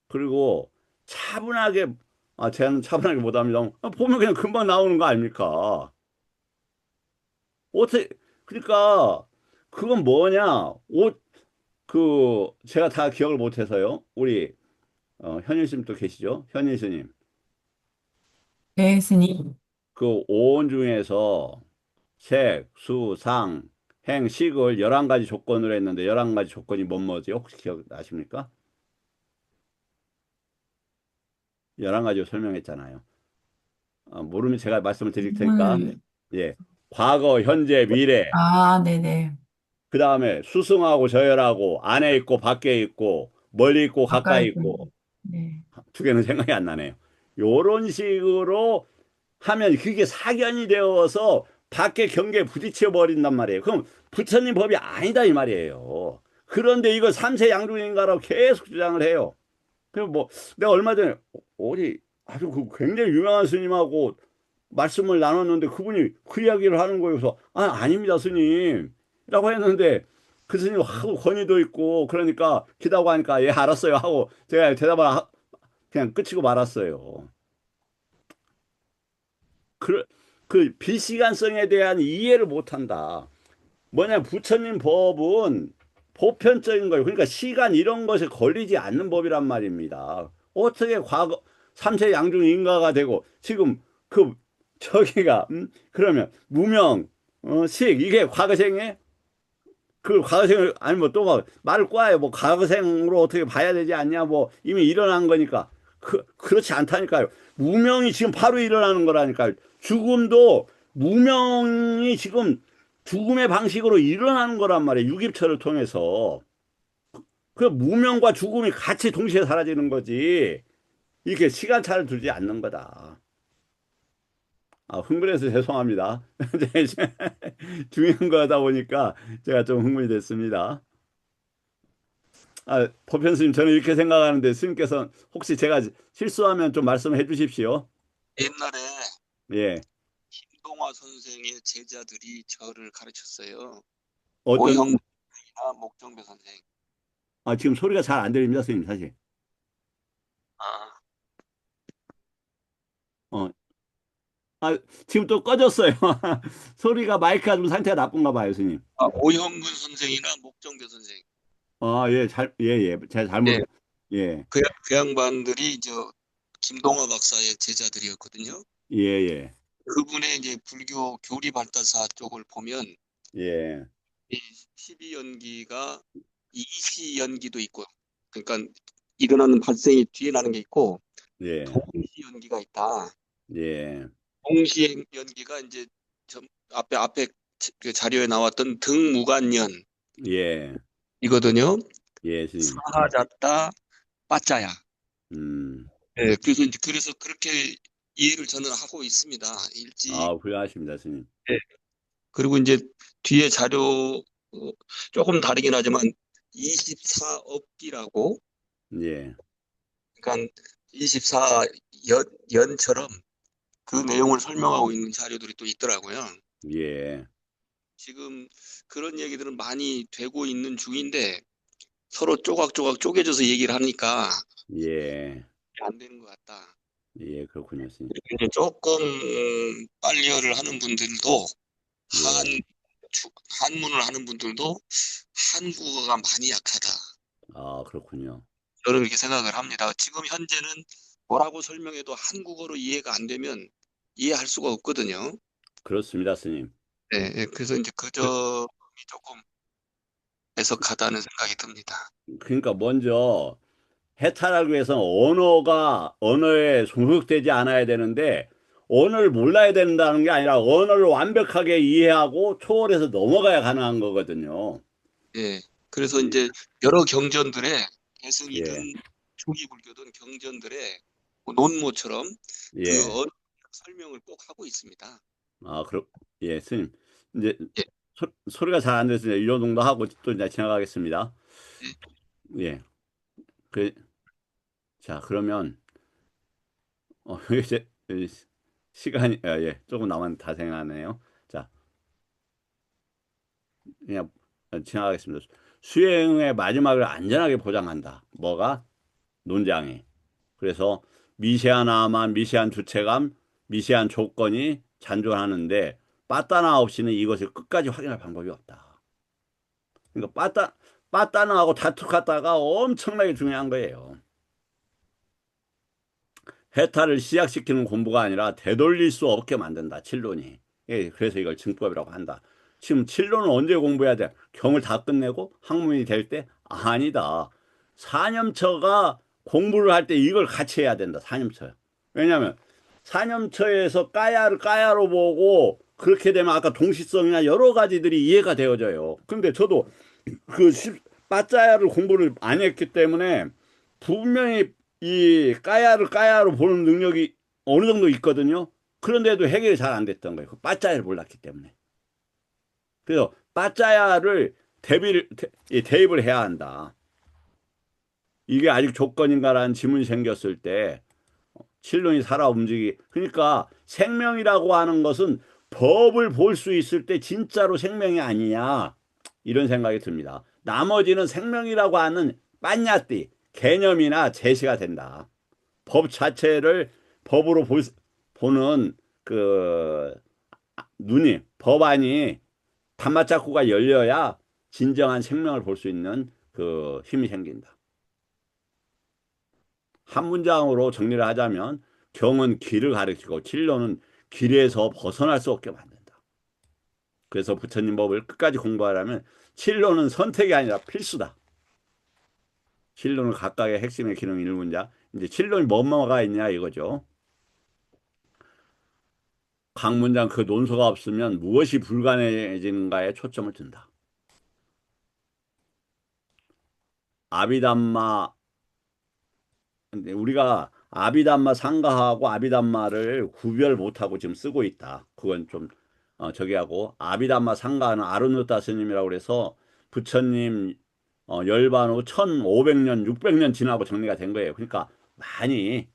그리고 차분하게, 쟤는 차분하게 못합니다. 보면 그냥 금방 나오는 거 아닙니까? 어떻게, 그러니까, 그건 뭐냐, 제가 다 기억을 못해서요. 우리, 현일 스님 또 계시죠? 현일 스님. 네, 스님. 그 오온 중에서 색, 수, 상, 행, 식을 11가지 조건으로 했는데 11가지 조건이 뭐지? 혹시 기억나십니까? 11가지로 설명했잖아요. 모르면 제가 말씀을 드릴 테니까. 예. 과거, 현재, 미래. 네네. 그 다음에 수승하고 저열하고 안에 있고 밖에 있고 멀리 있고 가까이 가까이 있고. 네. 두 개는 생각이 안 나네요. 요런 식으로 하면 그게 사견이 되어서 밖에 경계에 부딪혀 버린단 말이에요. 그럼 부처님 법이 아니다 이 말이에요. 그런데 이거 삼세 양중인가라고 계속 주장을 해요. 그럼 뭐 내가 얼마 전에 어디 아주 굉장히 유명한 스님하고 말씀을 나눴는데 그분이 그 이야기를 하는 거예요. 그래서 아닙니다 스님 라고 했는데 그 스님 하도 권위도 있고 그러니까 기다고 하니까 예 알았어요 하고 제가 대답을 그냥 끝이고 말았어요. 그 비시간성에 대한 이해를 못한다. 뭐냐, 부처님 법은 보편적인 거예요. 그러니까 시간 이런 것에 걸리지 않는 법이란 말입니다. 어떻게 과거 삼세 양중 인가가 되고 지금 저기가 그러면 무명 식 이게 과거생에 그 과거생을 아니면 또 막 말을 꼬아요. 뭐 과거생으로 어떻게 봐야 되지 않냐. 뭐 이미 일어난 거니까 그렇지 않다니까요. 무명이 지금 바로 일어나는 거라니까요. 죽음도 무명이 지금 죽음의 방식으로 일어나는 거란 말이에요. 유깁처를 통해서. 그 무명과 죽음이 같이 동시에 사라지는 거지. 이렇게 시간차를 두지 않는 거다. 흥분해서 죄송합니다. 중요한 거다 보니까 제가 좀 흥분이 됐습니다. 법현 스님, 저는 이렇게 생각하는데, 스님께서 혹시 제가 실수하면 좀 말씀해 주십시오. 옛날에 예. 김동화 선생의 제자들이 저를 가르쳤어요. 어떤, 오형이나 목정배 선생. 지금 소리가 잘 안 들립니다, 스님, 사실. 아, 어, 지금 또 꺼졌어요. 소리가 마이크가 좀 상태가 나쁜가 봐요, 스님. 오형근 선생이나 목정배 선생. 예, 제가 잘못, 예. 예, 그 양반들이 김동화 박사의 제자들이었거든요. 예, 예, 그분의 이제 불교 교리 발달사 쪽을 보면 예, 이 12연기가 이시연기도 있고, 그러니까 일어나는 발생이 뒤에 나는 게 있고 예, 동시연기가 있다. 예, 동시연기가 이제 앞에 그 자료에 나왔던 등무관년 예, 이거든요. 예, 스님. 사하자따 빠짜야. 예, 그래서 그렇게 이해를 저는 하고 있습니다. 일찍. 훌륭하십니다, 스님. 예. 그리고 이제 뒤에 자료 조금 다르긴 하지만 24업기라고, 예, 그러니까 24연처럼 그 내용을 설명하고 있는 자료들이 또 있더라고요. 예, 지금 그런 얘기들은 많이 되고 있는 중인데 서로 조각조각 쪼개져서 얘기를 하니까 예, 안 되는 것 같다. 예, 그렇군요, 스님. 이제 조금 빨리어를 하는 분들도 한문을 하는 분들도 한국어가 많이 약하다. 아, 그렇군요. 저는 그렇게 생각을 합니다. 지금 현재는 뭐라고 설명해도 한국어로 이해가 안 되면 이해할 수가 없거든요. 그렇습니다, 스님. 네, 예, 그래서 이제 그 그, 점이 조금 애석하다는 생각이 듭니다. 그러니까 먼저 해탈하기 위해서는 언어에 종속되지 않아야 되는데, 언어를 몰라야 된다는 게 아니라 언어를 완벽하게 이해하고 초월해서 넘어가야 가능한 거거든요. 예, 그래서 예, 이제 여러 경전들의 개성이든 예, 초기 불교든 경전들의 뭐 논모처럼 그 예. 언어 설명을 꼭 하고 있습니다. 아, 예, 스님. 이제 예, 소리가 잘 안 돼서 이제 이 정도 하고 또 이제 지나가겠습니다. 예, 예. 그, 자, 그러면, 이제, 시간이, 예, 조금 남았는데 다 생각나네요. 자, 그냥 지나가겠습니다. 수행의 마지막을 안전하게 보장한다. 뭐가? 논장이. 그래서 미세한 암만, 미세한 주체감, 미세한 조건이 잔존하는데 빠따나 없이는 이것을 끝까지 확인할 방법이 없다. 그러니까 빠따나하고 다투갔다가 엄청나게 중요한 거예요. 해탈을 시작시키는 공부가 아니라 되돌릴 수 없게 만든다. 칠론이. 예, 그래서 이걸 증법이라고 한다. 지금 칠론은 언제 공부해야 돼? 경을 다 끝내고 학문이 될 때? 아니다. 사념처가 공부를 할 때 이걸 같이 해야 된다. 사념처. 왜냐하면 사념처에서 까야로 보고 그렇게 되면 아까 동시성이나 여러 가지들이 이해가 되어져요. 근데 저도 그 빠짜야를 공부를 안 했기 때문에 분명히 이 까야로 보는 능력이 어느 정도 있거든요. 그런데도 해결이 잘 안 됐던 거예요. 그 빠짜야를 몰랐기 때문에. 그래서 빠짜야를 대입을 해야 한다. 이게 아직 조건인가라는 질문이 생겼을 때 실론이 살아 그러니까 생명이라고 하는 것은 법을 볼 수 있을 때 진짜로 생명이 아니냐 이런 생각이 듭니다. 나머지는 생명이라고 하는 빤야띠 개념이나 제시가 된다. 법 자체를 법으로 보는 그 눈이 법안이 단맛자꾸가 열려야 진정한 생명을 볼 수 있는 그 힘이 생긴다. 한 문장으로 정리를 하자면 경은 길을 가리키고 진로는 길에서 벗어날 수 없게 만든다. 그래서 부처님 법을 끝까지 공부하려면 진로는 선택이 아니라 필수다. 진로는 각각의 핵심의 기능 1문장. 이제 진로는 뭐가 있냐 이거죠. 각 문장 그 논소가 없으면 무엇이 불가능해지는가에 초점을 둔다. 아비담마 근데 우리가 아비담마 상가하고 아비담마를 구별 못하고 지금 쓰고 있다. 그건 좀 저기 하고 아비담마 상가는 아르누타 스님이라고 그래서 부처님 열반 후 1500년 600년 지나고 정리가 된 거예요. 그러니까 많이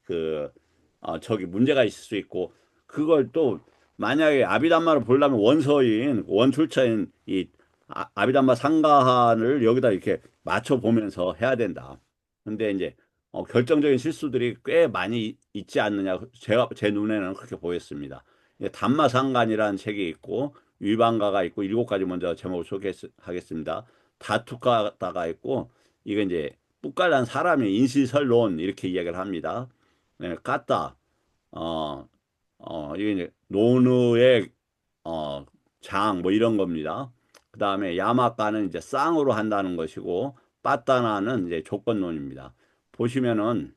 저기 문제가 있을 수 있고 그걸 또 만약에 아비담마를 보려면 원서인 원출처인 이 아비담마 상가를 여기다 이렇게 맞춰 보면서 해야 된다. 근데 이제 결정적인 실수들이 꽤 많이 있지 않느냐. 제 눈에는 그렇게 보였습니다. 담마상간이라는 책이 있고, 위반가가 있고, 7가지 먼저 제목을 소개하겠습니다. 다투가다가 있고, 이게 이제, 쁘깔난 사람의 인시설론, 이렇게 이야기를 합니다. 네, 까따, 어, 이게 이제, 노느의, 뭐 이런 겁니다. 그 다음에 야마가는 이제 쌍으로 한다는 것이고, 빠따나는 이제 조건론입니다. 보시면은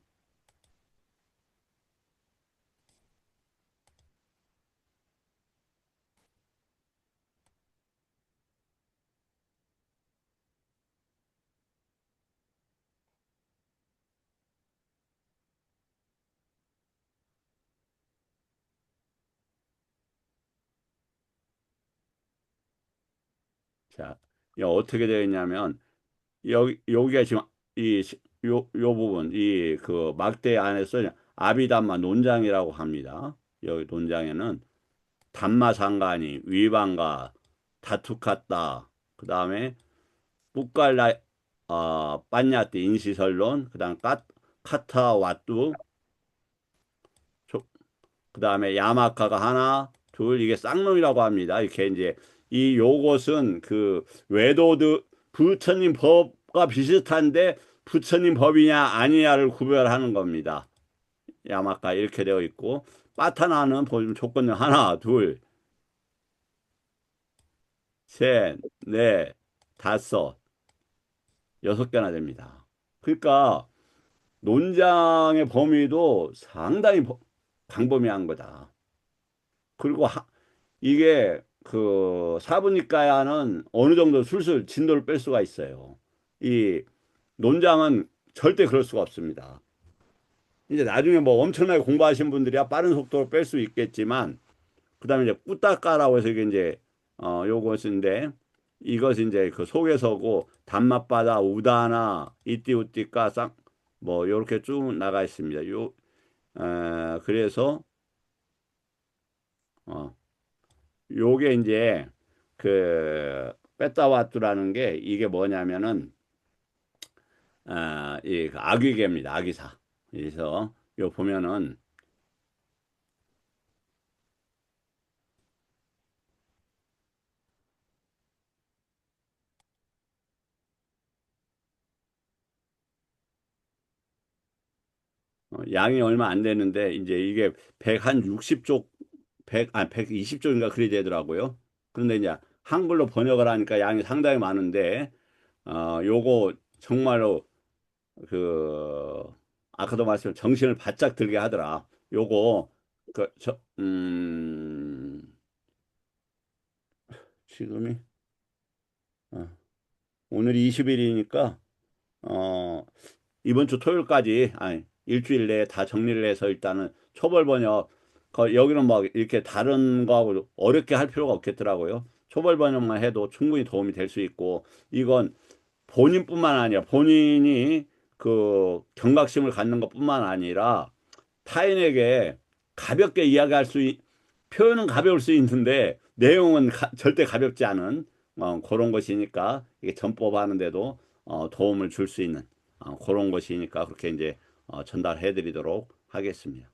자, 이 어떻게 되어 있냐면 여기가 지금 요 부분 이 그 막대 안에서 아비담마 논장이라고 합니다. 여기 논장에는 담마상가니 위반가 다투카따 그다음에 뿌깔라 빠냐띠 인시설론 그다음 카타와뚜 그다음에 야마카가 하나, 둘 이게 쌍놈이라고 합니다. 이렇게 이제 이 요것은 그 외도드 부처님 법 법과 비슷한데 부처님 법이냐 아니냐를 구별하는 겁니다. 야마가 이렇게 되어 있고 빠타나는 보면 조건은 하나, 둘, 셋, 넷, 다섯, 6개나 됩니다. 그러니까 논장의 범위도 상당히 광범위한 거다. 그리고 이게 그 사부니까야는 어느 정도 술술 진도를 뺄 수가 있어요. 이 논장은 절대 그럴 수가 없습니다. 이제 나중에 뭐 엄청나게 공부하신 분들이야 빠른 속도로 뺄 수 있겠지만, 그 다음에 이제 꾸따까라고 해서 이게 이제 요것인데, 이것이 이제 그 속에서고 단맛바다 우다나 이띠우띠까 뭐 요렇게 쭉 나가 있습니다. 그래서 어 요게 이제 그 빼따와뚜라는 게 이게 뭐냐면은 이 아귀개입니다. 아귀사. 그래서 요 보면은 양이 얼마 안 되는데 이제 이게 160쪽 120쪽인가 그리 되더라고요. 그런데 이제 한글로 번역을 하니까 양이 상당히 많은데 요거 정말로 그 아까도 말씀 정신을 바짝 들게 하더라. 요거 지금이 어, 오늘이 20일이니까 이번 주 토요일까지, 아니, 일주일 내에 다 정리를 해서 일단은 초벌 번역, 여기는 막 이렇게 다른 거하고 어렵게 할 필요가 없겠더라고요. 초벌 번역만 해도 충분히 도움이 될 수 있고, 이건 본인뿐만 아니라 본인이 그 경각심을 갖는 것뿐만 아니라 타인에게 가볍게 이야기할 표현은 가벼울 수 있는데 내용은 절대 가볍지 않은 그런 것이니까 이게 전법 하는데도 도움을 줄 수 있는 그런 것이니까 그렇게 이제 전달해 드리도록 하겠습니다.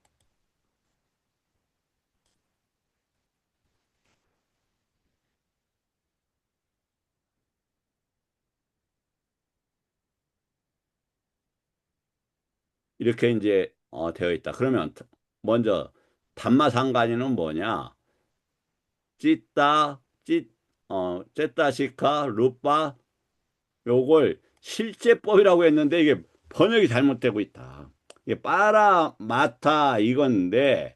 이렇게 이제 되어 있다. 그러면 먼저 담마상간이는 뭐냐? 찌따, 째따시카, 루빠, 요걸 실제법이라고 했는데 이게 번역이 잘못되고 있다. 이게 빠라마타 이건데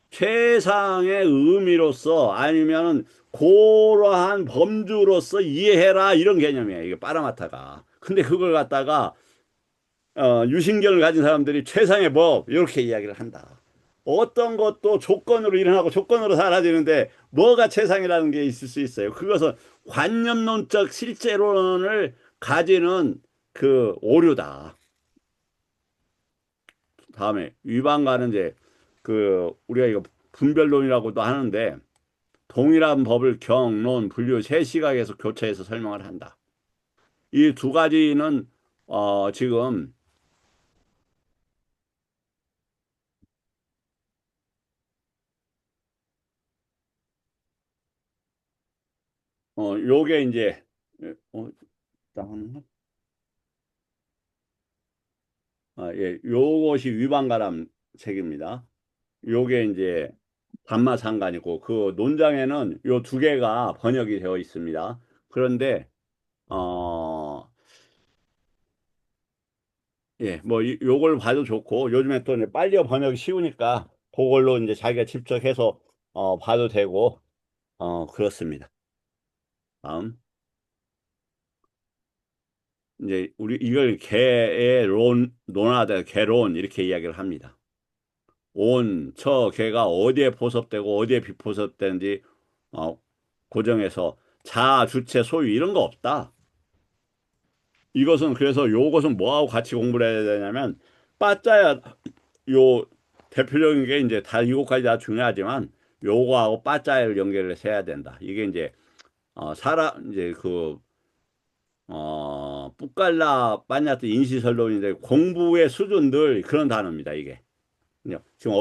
최상의 의미로서 아니면 고러한 범주로서 이해해라 이런 개념이에요. 이게 빠라마타가. 근데 그걸 갖다가 유신경을 가진 사람들이 최상의 법 이렇게 이야기를 한다. 어떤 것도 조건으로 일어나고 조건으로 사라지는데 뭐가 최상이라는 게 있을 수 있어요. 그것은 관념론적 실제론을 가지는 그 오류다. 다음에 위반과는 이제 그 우리가 이거 분별론이라고도 하는데 동일한 법을 경론, 분류 세 시각에서 교차해서 설명을 한다. 이 두 가지는 지금 요게 이제 나오는 예, 요것이 위반가람 책입니다. 요게 이제 담마상간이고 그 논장에는 요 두 개가 번역이 되어 있습니다. 그런데 예, 뭐 요걸 봐도 좋고 요즘에 또 이제 빨리 번역이 쉬우니까 그걸로 이제 자기가 직접 해서 봐도 되고 그렇습니다. 다음 이제 우리 이걸 개의 논하다 개론 이렇게 이야기를 합니다. 개가 어디에 포섭되고 어디에 비포섭되는지 고정해서 자, 주체, 소유 이런 거 없다. 이것은 그래서 요것은 뭐하고 같이 공부를 해야 되냐면 빠짜야 요 대표적인 게 이제 다 이것까지 다 중요하지만 요거하고 빠짜야를 연결을 해야 된다. 이게 이제 이제 그 뿌깔라 빠냐트 인시설론인데 공부의 수준들 그런 단어입니다. 이게 지금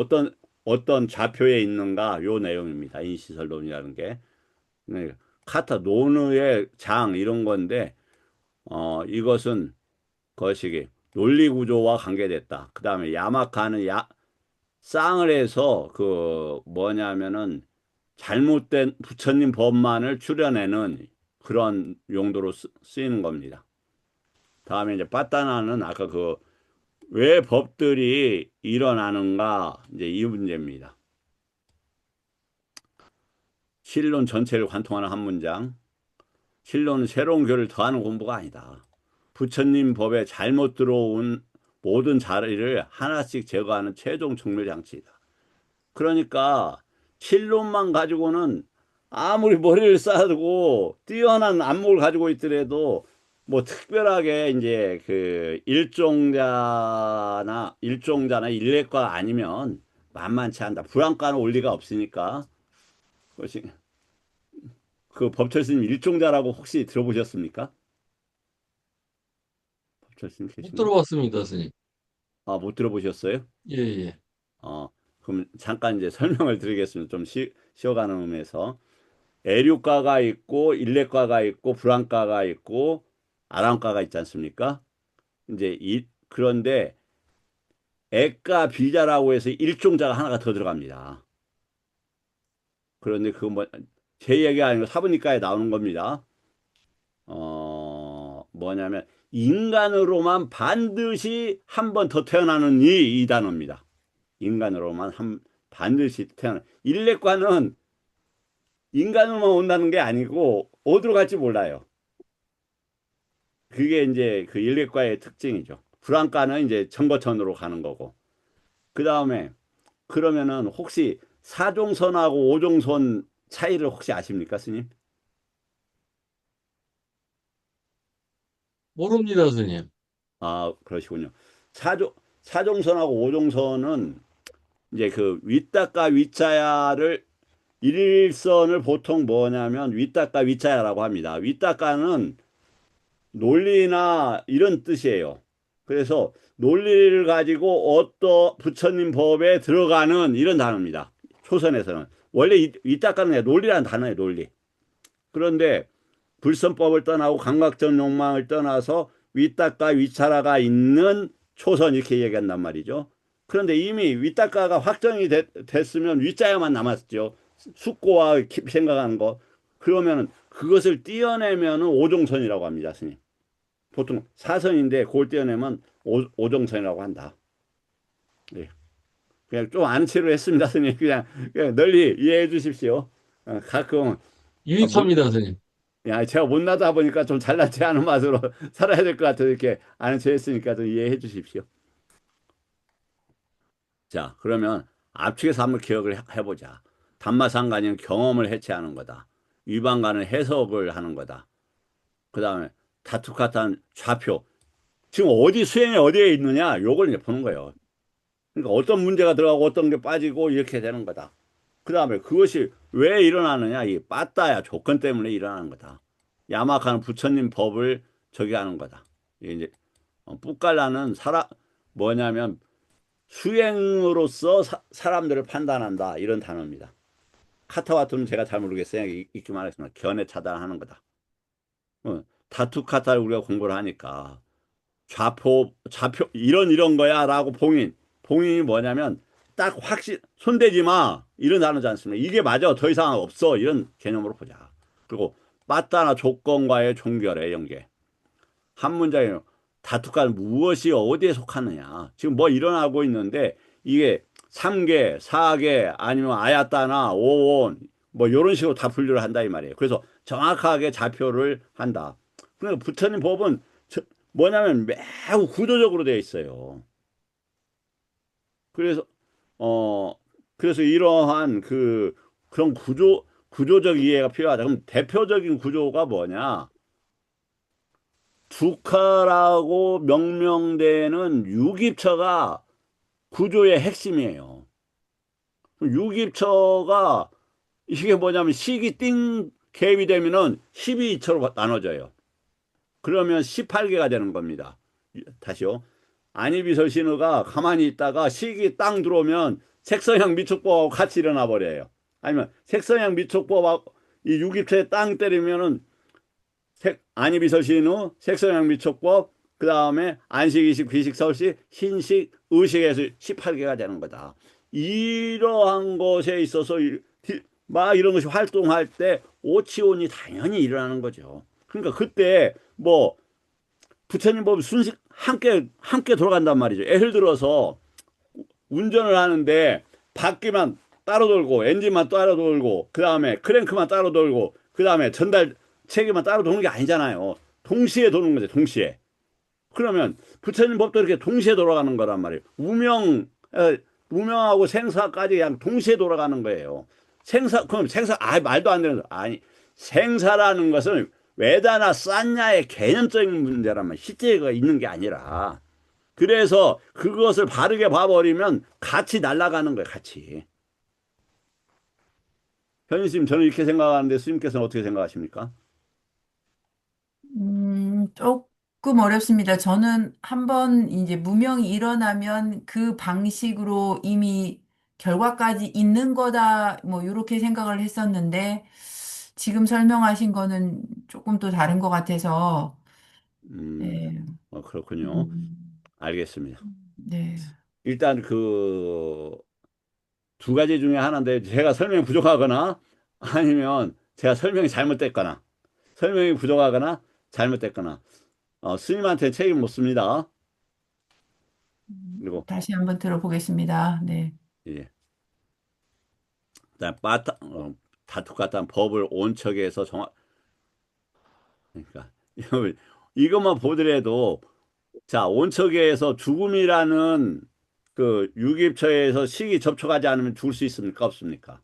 어떤 좌표에 있는가 요 내용입니다. 인시설론이라는 게 카타 노느의 장 이런 건데 이것은 거시기 논리구조와 관계됐다. 그 다음에 야마카는 쌍을 해서 그 뭐냐면은 잘못된 부처님 법만을 추려내는 그런 용도로 쓰이는 겁니다. 다음에 이제 빠따나는 아까 그 왜 법들이 일어나는가 이제 이 문제입니다. 실론 전체를 관통하는 한 문장. 실론은 새로운 교를 더하는 공부가 아니다. 부처님 법에 잘못 들어온 모든 자리를 하나씩 제거하는 최종 종료 장치이다. 그러니까 실론만 가지고는 아무리 머리를 싸두고 뛰어난 안목을 가지고 있더라도 뭐 특별하게 이제 그 일종자나 일렉과 아니면 만만치 않다. 불안과는 올 리가 없으니까. 그것이 그 법철 스님 일종자라고 혹시 들어보셨습니까? 법철 스님 못 계신가? 들어봤습니다, 스님. 아, 못 들어보셨어요? 예, 예. 그럼 잠깐 이제 설명을 드리겠습니다. 좀 쉬어가는 의미에서. 애류과가 있고 일렉과가 있고 불안과가 있고 아랑과가 있지 않습니까? 이제 그런데 애과 비자라고 해서 일종자가 하나가 더 들어갑니다. 그런데 그거 제 얘기가 아니고 사부니까에 나오는 겁니다. 뭐냐면 인간으로만 반드시 한 번 더 태어나는 이 단어입니다. 인간으로만 반드시 태어나. 일렉과는 인간으로만 온다는 게 아니고 어디로 갈지 몰라요. 그게 이제 그 일렉과의 특징이죠. 불안과는 이제 정거천으로 가는 거고. 그 다음에 그러면은 혹시 사종선하고 오종선 차이를 혹시 아십니까, 스님? 모릅니다, 스님. 아, 그러시군요. 사종선하고 오종선은 이제 그 윗다까 윗자야를 일선을 보통 뭐냐면 윗다까 윗자야라고 합니다. 윗다까는 논리나 이런 뜻이에요. 그래서 논리를 가지고 어떤 부처님 법에 들어가는 이런 단어입니다. 초선에서는. 원래 윗다까는 논리라는 단어예요, 논리. 그런데 불선법을 떠나고 감각적 욕망을 떠나서 윗다까 윗자라가 있는 초선 이렇게 얘기한단 말이죠. 그런데 이미 윗다까가 확정이 됐으면 윗자야만 남았죠. 숙고와 깊이 생각하는 거. 그러면 그것을 띄어내면 오종선이라고 합니다, 스님. 보통 사선인데 그걸 띄어내면 오종선이라고 한다. 예. 그냥 좀 아는 채로 했습니다, 스님. 그냥 널리 이해해 주십시오. 가끔 유익합니다, 스님. 야, 제가 못나다 보니까 좀 잘나지 않은 맛으로 살아야 될 것 같아서 이렇게 아는 체 했으니까 좀 이해해 주십시오. 자, 그러면 압축해서 한번 기억을 해보자. 담마상관은 경험을 해체하는 거다. 위반관은 해석을 하는 거다. 그 다음에 다투카타는 좌표. 지금 어디 수행이 어디에 있느냐? 요걸 이제 보는 거예요. 그러니까 어떤 문제가 들어가고 어떤 게 빠지고 이렇게 되는 거다. 그 다음에 그것이 왜 일어나느냐? 이 빠따야 조건 때문에 일어나는 거다. 야마카는 부처님 법을 저기 하는 거다. 이게 이제 뿌깔라는 뭐냐면 수행으로서 사람들을 판단한다 이런 단어입니다. 카타와토는 제가 잘 모르겠어요. 읽기만 하겠습니다. 견해 차단하는 거다. 다투 카타를 우리가 공부를 하니까 좌표 이런 거야라고 봉인이 뭐냐면 딱 손대지 마 이런 단어지 않습니까? 이게 맞아 더 이상 없어 이런 개념으로 보자. 그리고 빠따나 조건과의 종결의 연계. 한 문장에 다투카는 무엇이 어디에 속하느냐. 지금 뭐 일어나고 있는데 이게 3개, 4개 아니면 아야따나 오온 뭐 이런 식으로 다 분류를 한다 이 말이에요. 그래서 정확하게 좌표를 한다. 그러니까 부처님 법은 뭐냐면 매우 구조적으로 되어 있어요. 그래서 그래서 이러한 그런 구조적 이해가 필요하다. 그럼 대표적인 구조가 뭐냐? 두카라고 명명되는 유깁처가 구조의 핵심이에요. 유깁처가 이게 뭐냐면 식이 띵 개입이 되면은 12처로 나눠져요. 그러면 18개가 되는 겁니다. 다시요. 안이비설 신호가 가만히 있다가 식이 땅 들어오면 색성향 미촉법하고 같이 일어나 버려요. 아니면 색성향 미촉법하고 이 유깁처에 땅 때리면은 안희비서신우, 색소양미촉법, 그 다음에 안식이식, 비식, 설식, 신식, 의식에서 18개가 되는 거다. 이러한 것에 있어서 막 이런 것이 활동할 때 오치온이 당연히 일어나는 거죠. 그러니까 그때 뭐 부처님 보면 순식 함께 돌아간단 말이죠. 예를 들어서 운전을 하는데 바퀴만 따로 돌고 엔진만 따로 돌고 그 다음에 크랭크만 따로 돌고 그 다음에 전달 체계만 따로 도는 게 아니잖아요. 동시에 도는 거죠. 동시에. 그러면 부처님 법도 이렇게 동시에 돌아가는 거란 말이에요. 무명하고 생사까지 그냥 동시에 돌아가는 거예요. 그럼 말도 안 되는 아니 생사라는 것은 외다나 싼냐의 개념적인 문제란 말이에요. 실제가 있는 게 아니라. 그래서 그것을 바르게 봐버리면 같이 날아가는 거예요. 같이. 현님, 저는 이렇게 생각하는데 스님께서는 어떻게 생각하십니까? 조금 어렵습니다. 저는 한번 이제 무명이 일어나면 그 방식으로 이미 결과까지 있는 거다, 뭐, 이렇게 생각을 했었는데, 지금 설명하신 거는 조금 또 다른 것 같아서, 네, 그렇군요. 음, 알겠습니다. 네. 일단 그 두 가지 중에 하나인데 제가 설명이 부족하거나 아니면 제가 설명이 잘못됐거나 설명이 부족하거나 잘못됐거나 스님한테 책임 못 습니다. 그리고 다시 한번 들어보겠습니다. 네. 예, 그다음 다투 같은 법을 온척해서 그러니까 이것만 보더라도 자 온척에서 죽음이라는 그 유깁처에서 식이 접촉하지 않으면 죽을 수 있습니까? 없습니까?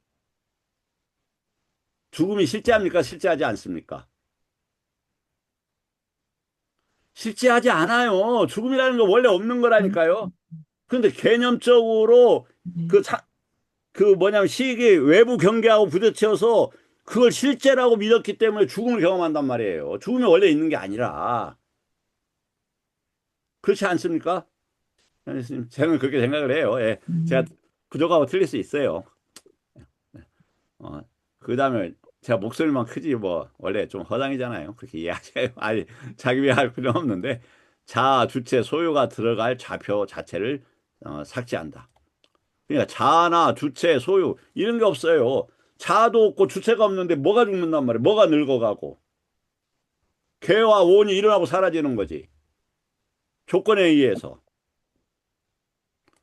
죽음이 실제합니까? 실제하지 않습니까? 실제하지 않아요. 죽음이라는 거 원래 없는 거라니까요. 근데 개념적으로 네. 그, 그 뭐냐면 시기 외부 경계하고 부딪혀서 그걸 실제라고 믿었기 때문에 죽음을 경험한단 말이에요. 죽음이 원래 있는 게 아니라. 그렇지 않습니까? 선생님, 저는 그렇게 생각을 해요. 예. 제가 음, 부족하고 틀릴 수 있어요. 그 다음에 제가 목소리만 크지 뭐 원래 좀 허당이잖아요. 그렇게 이해하세요. 아니 자기 위할 필요 없는데 자아 주체 소유가 들어갈 좌표 자체를 삭제한다. 그러니까 자아나 주체 소유 이런 게 없어요. 자아도 없고 주체가 없는데 뭐가 죽는단 말이에요. 뭐가 늙어가고 개와 원이 일어나고 사라지는 거지. 조건에 의해서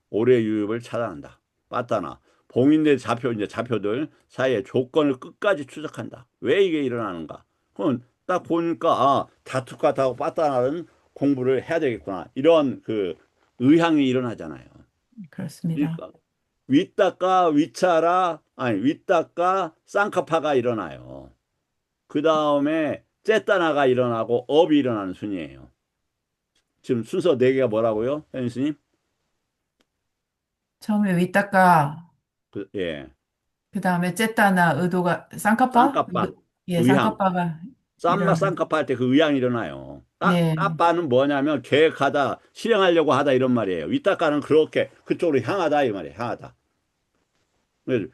오래 유입을 차단한다. 빠따나 봉인된 자표들 사이의 조건을 끝까지 추적한다. 왜 이게 일어나는가? 그럼 딱 보니까 다투카타하고 빠따나는 공부를 해야 되겠구나. 이런 그 의향이 일어나잖아요. 그렇습니다. 그러니까 윗다까 위차라 아니 윗다까 쌍카파가 일어나요. 그 다음에 째따나가 일어나고 업이 일어나는 순이에요. 지금 순서 네 개가 뭐라고요, 현수님? 처음에 위딱가, 예, 그 다음에 쨌다나 의도가, 쌍까빠? 쌍까빠 예, 의향. 쌍까빠가 쌈마 일어나. 쌍꺼파 할 때 그 의향이 일어나요. 네, 까빠는 뭐냐면 계획하다, 실행하려고 하다 이런 말이에요. 윗다까는 그렇게 그쪽으로 향하다 이 말이에요. 향하다. 그래서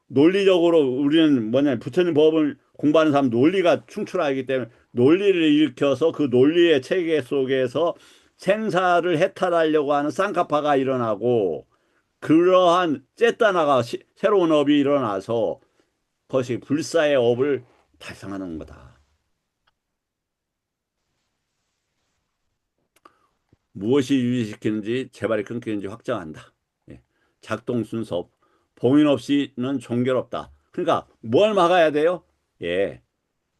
논리적으로 우리는 뭐냐면 부처님 법을 공부하는 사람 논리가 충출하기 때문에 논리를 일으켜서 그 논리의 체계 속에서 생사를 해탈하려고 하는 쌍꺼파가 일어나고 그러한 째따나가 새로운 업이 일어나서 그것이 불사의 업을 달성하는 거다. 무엇이 유지시키는지 재발이 끊기는지 확정한다. 예. 작동 순서 봉인 없이는 종결없다. 그러니까 뭘 막아야 돼요? 예.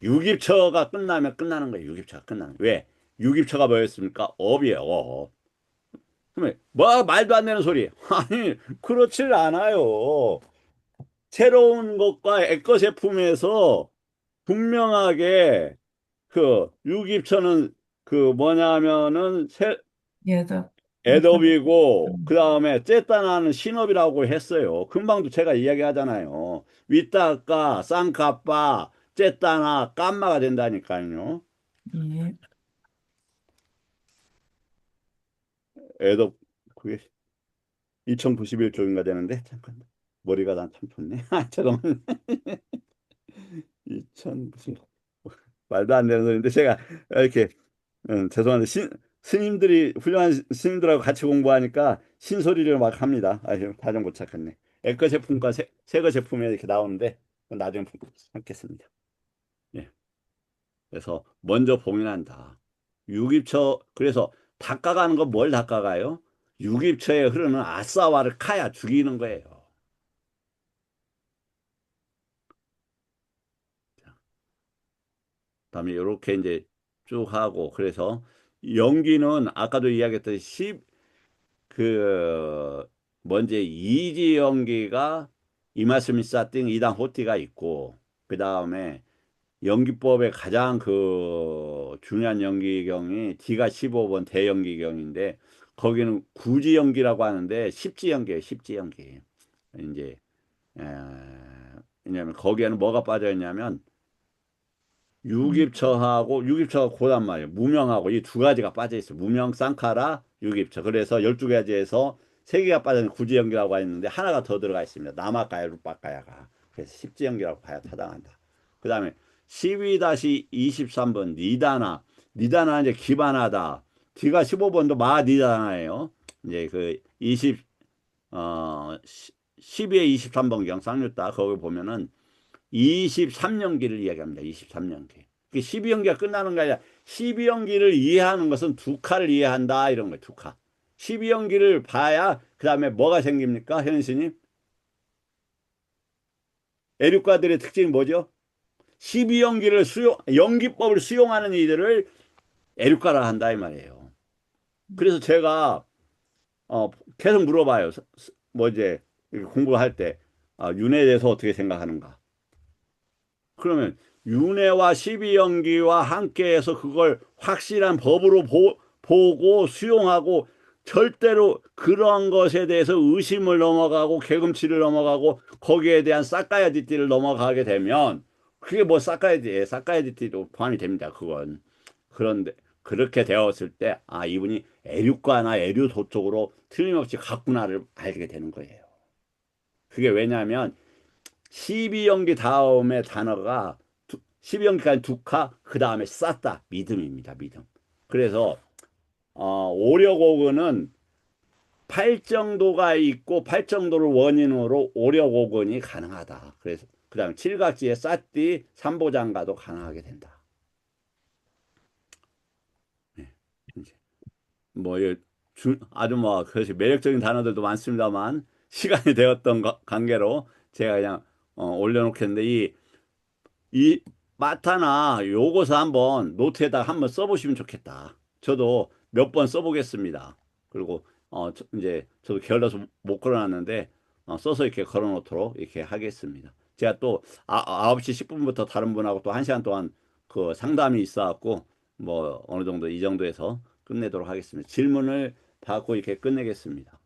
유깁처가 끝나면 끝나는 거예요. 유깁처가 끝나는. 왜? 유깁처가 뭐였습니까? 업이에요. 업. 그러면 뭐 말도 안 되는 소리. 아니 그렇지 않아요. 새로운 것과 에코제품에서 분명하게 그 유깁처는 그 뭐냐면은 얘도, 애덥이고 그 다음에 쨌다나는 신업이라고 했어요. 금방도 제가 이야기하잖아요. 윗다까 쌍카빠 쨌다나 깜마가 된다니까요. 예, 애덥 그게 2091쪽인가 되는데 잠깐 머리가 난 참 좋네. 잠깐만 2000 무슨 말도 안 되는 소리인데 제가 이렇게 죄송한데 스님들이 훌륭한 스님들하고 같이 공부하니까 신소리를 막 합니다. 아유, 다좀 못 찾겠네. 에co 제품과 새거 제품이 이렇게 나오는데 나중에 찾겠습니다. 예. 그래서 먼저 봉인한다. 유깁처 그래서 닦아가는 거 뭘 닦아가요? 유깁처에 흐르는 아싸와를 카야 죽이는 거예요. 그다음에 이렇게 이제 쭉 하고 그래서 연기는 아까도 이야기했듯이 먼저 이지 연기가 이마스미 사띵 이단 호띠가 있고 그 다음에 연기법의 가장 중요한 연기경이 D가 15번 대연기경인데 거기는 구지 연기라고 하는데 십지 연기예요. 십지 연기. 이제 에, 왜냐면 거기에는 뭐가 빠져 있냐면 유깁처가 고단 말이에요. 무명하고 이 두 가지가 빠져 있어요. 무명, 쌍카라, 유깁처. 그래서 12가지에서 세 개가 빠져있는 구지연기라고 했는데 하나가 더 들어가 있습니다. 남아까야, 루빠까야가. 그래서 십지연기라고 봐야 타당한다. 그 다음에 12-23번 니다나. 니다나 이제 기반하다. D가 15번도 마 니다나예요. 이제 12에 23번경 쌍유따 거기 보면은 23년기를 이야기합니다. 23년기. 12연기가 끝나는 게 아니라 12연기를 이해하는 것은 두 칼을 이해한다 이런 거예요. 두 칼. 12연기를 봐야 그 다음에 뭐가 생깁니까? 현신님? 애륙가들의 특징이 뭐죠? 12연기를 연기법을 수용하는 이들을 애륙가라 한다 이 말이에요. 그래서 제가 계속 물어봐요. 이제 공부할 때 윤회에 대해서 어떻게 생각하는가? 그러면 윤회와 12연기와 함께해서 그걸 확실한 법으로 보고 수용하고 절대로 그러한 것에 대해서 의심을 넘어가고 개금치를 넘어가고 거기에 대한 사카야디띠를 넘어가게 되면 그게 뭐 사카야디띠도 포함이 됩니다. 그건. 그런데 그렇게 되었을 때 이분이 애륙가나 애류도 쪽으로 틀림없이 갔구나를 알게 되는 거예요. 그게 왜냐하면 12연기 다음에 단어가 12연기까지 두카 그 다음에 쌌다 믿음입니다. 믿음. 그래서 오력오근은 팔정도가 있고 팔정도를 원인으로 오력오근이 가능하다. 그래서 그 다음에 칠각지에 쌌띠 삼보장가도 가능하게 된다. 네. 뭐 아주 그것이 매력적인 단어들도 많습니다만 시간이 되었던 관계로 제가 그냥 올려놓겠는데 이 마타나 요것을 한번 노트에다 한번 써보시면 좋겠다. 저도 몇 번 써보겠습니다. 그리고 이제 저도 게을러서 못 걸어놨는데 써서 이렇게 걸어놓도록 이렇게 하겠습니다. 제가 또 9시 10분부터 다른 분하고 또 1시간 동안 그 상담이 있어갖고 뭐 어느 정도 이 정도에서 끝내도록 하겠습니다. 질문을 받고 이렇게 끝내겠습니다.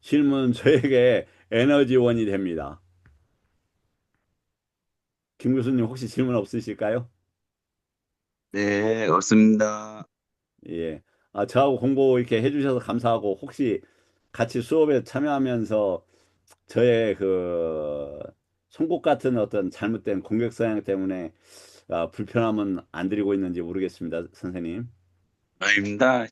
질문 저에게 에너지원이 됩니다. 김 교수님 혹시 질문 없으실까요? 네, 없습니다. 예. 저하고 공부 이렇게 해주셔서 감사하고 혹시 같이 수업에 참여하면서 저의 송곳 같은 어떤 잘못된 공격 성향 때문에 불편함은 안 드리고 있는지 모르겠습니다, 선생님. 아닙니다.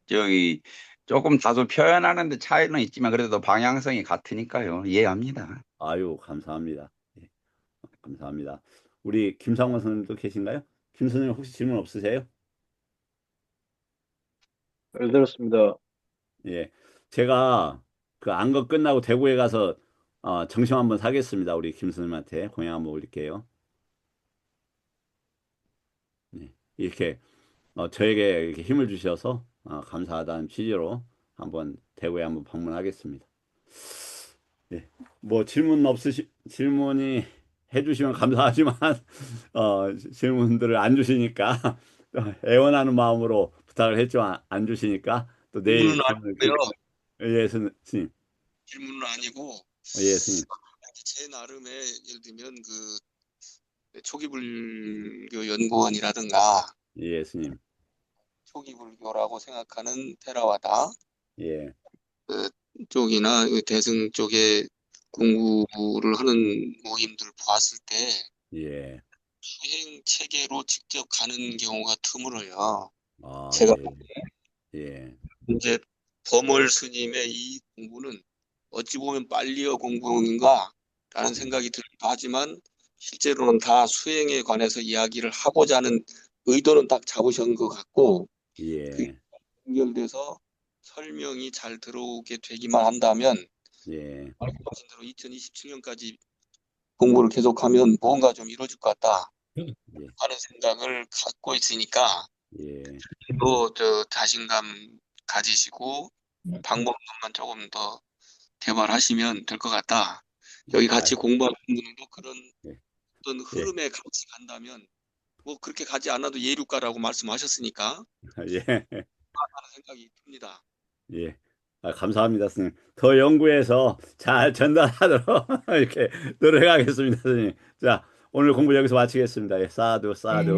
조금 다소 표현하는데 차이는 있지만 그래도 방향성이 같으니까요. 이해합니다. 아유, 감사합니다. 예, 감사합니다. 우리 김상원 선생님도 계신가요? 김 선생님 혹시 질문 없으세요? 잘 들었습니다. 예. 제가 그 안거 끝나고 대구에 가서 정심 한번 사겠습니다. 우리 김 선생님한테 공약 한번 올릴게요. 네. 이렇게 저에게 이렇게 힘을 주셔서 감사하다는 취지로 한번 대구에 한번 방문하겠습니다. 네. 뭐 질문이 해주시면 감사하지만 질문들을 안 주시니까 애원하는 마음으로 부탁을 했지만 안 주시니까 또 내일 질문은 질문을 아니고요. 예, 스님. 질문은 아니고 예, 스님. 제 나름의 예를 들면 초기 불교 연구원이라든가 예, 스님. 초기 불교라고 생각하는 테라와다 예, 쪽이나 대승 쪽에 공부를 하는 모임들 보았을 때 예, 수행 체계로 직접 가는 경우가 드물어요. 아, 제가 예. 이제 범월 스님의 이 공부는 어찌 보면 빨리어 공부인가라는 생각이 들기도 하지만 실제로는 다 수행에 관해서 이야기를 하고자 하는 의도는 딱 잡으신 것 같고 예. 연결돼서 설명이 잘 들어오게 되기만 한다면 예. 말씀하신 대로 2027년까지 공부를 계속하면 뭔가 좀 이루어질 것 같다 예. 하는 생각을 갖고 있으니까 예. 또 저 자신감 가지시고 방법론만 조금 더 개발하시면 될 것 같다. 여기 같이 공부하는 분들도 그런 예. 어떤 흐름에 같이 간다면 뭐 그렇게 가지 않아도 예류가라고 말씀하셨으니까 예. 하는 생각이 듭니다. 예. 아, 감사합니다, 스님. 더 연구해서 잘 전달하도록 이렇게 노력하겠습니다, 스님. 자, 오늘 공부 여기서 마치겠습니다. 예, 사두, 사두.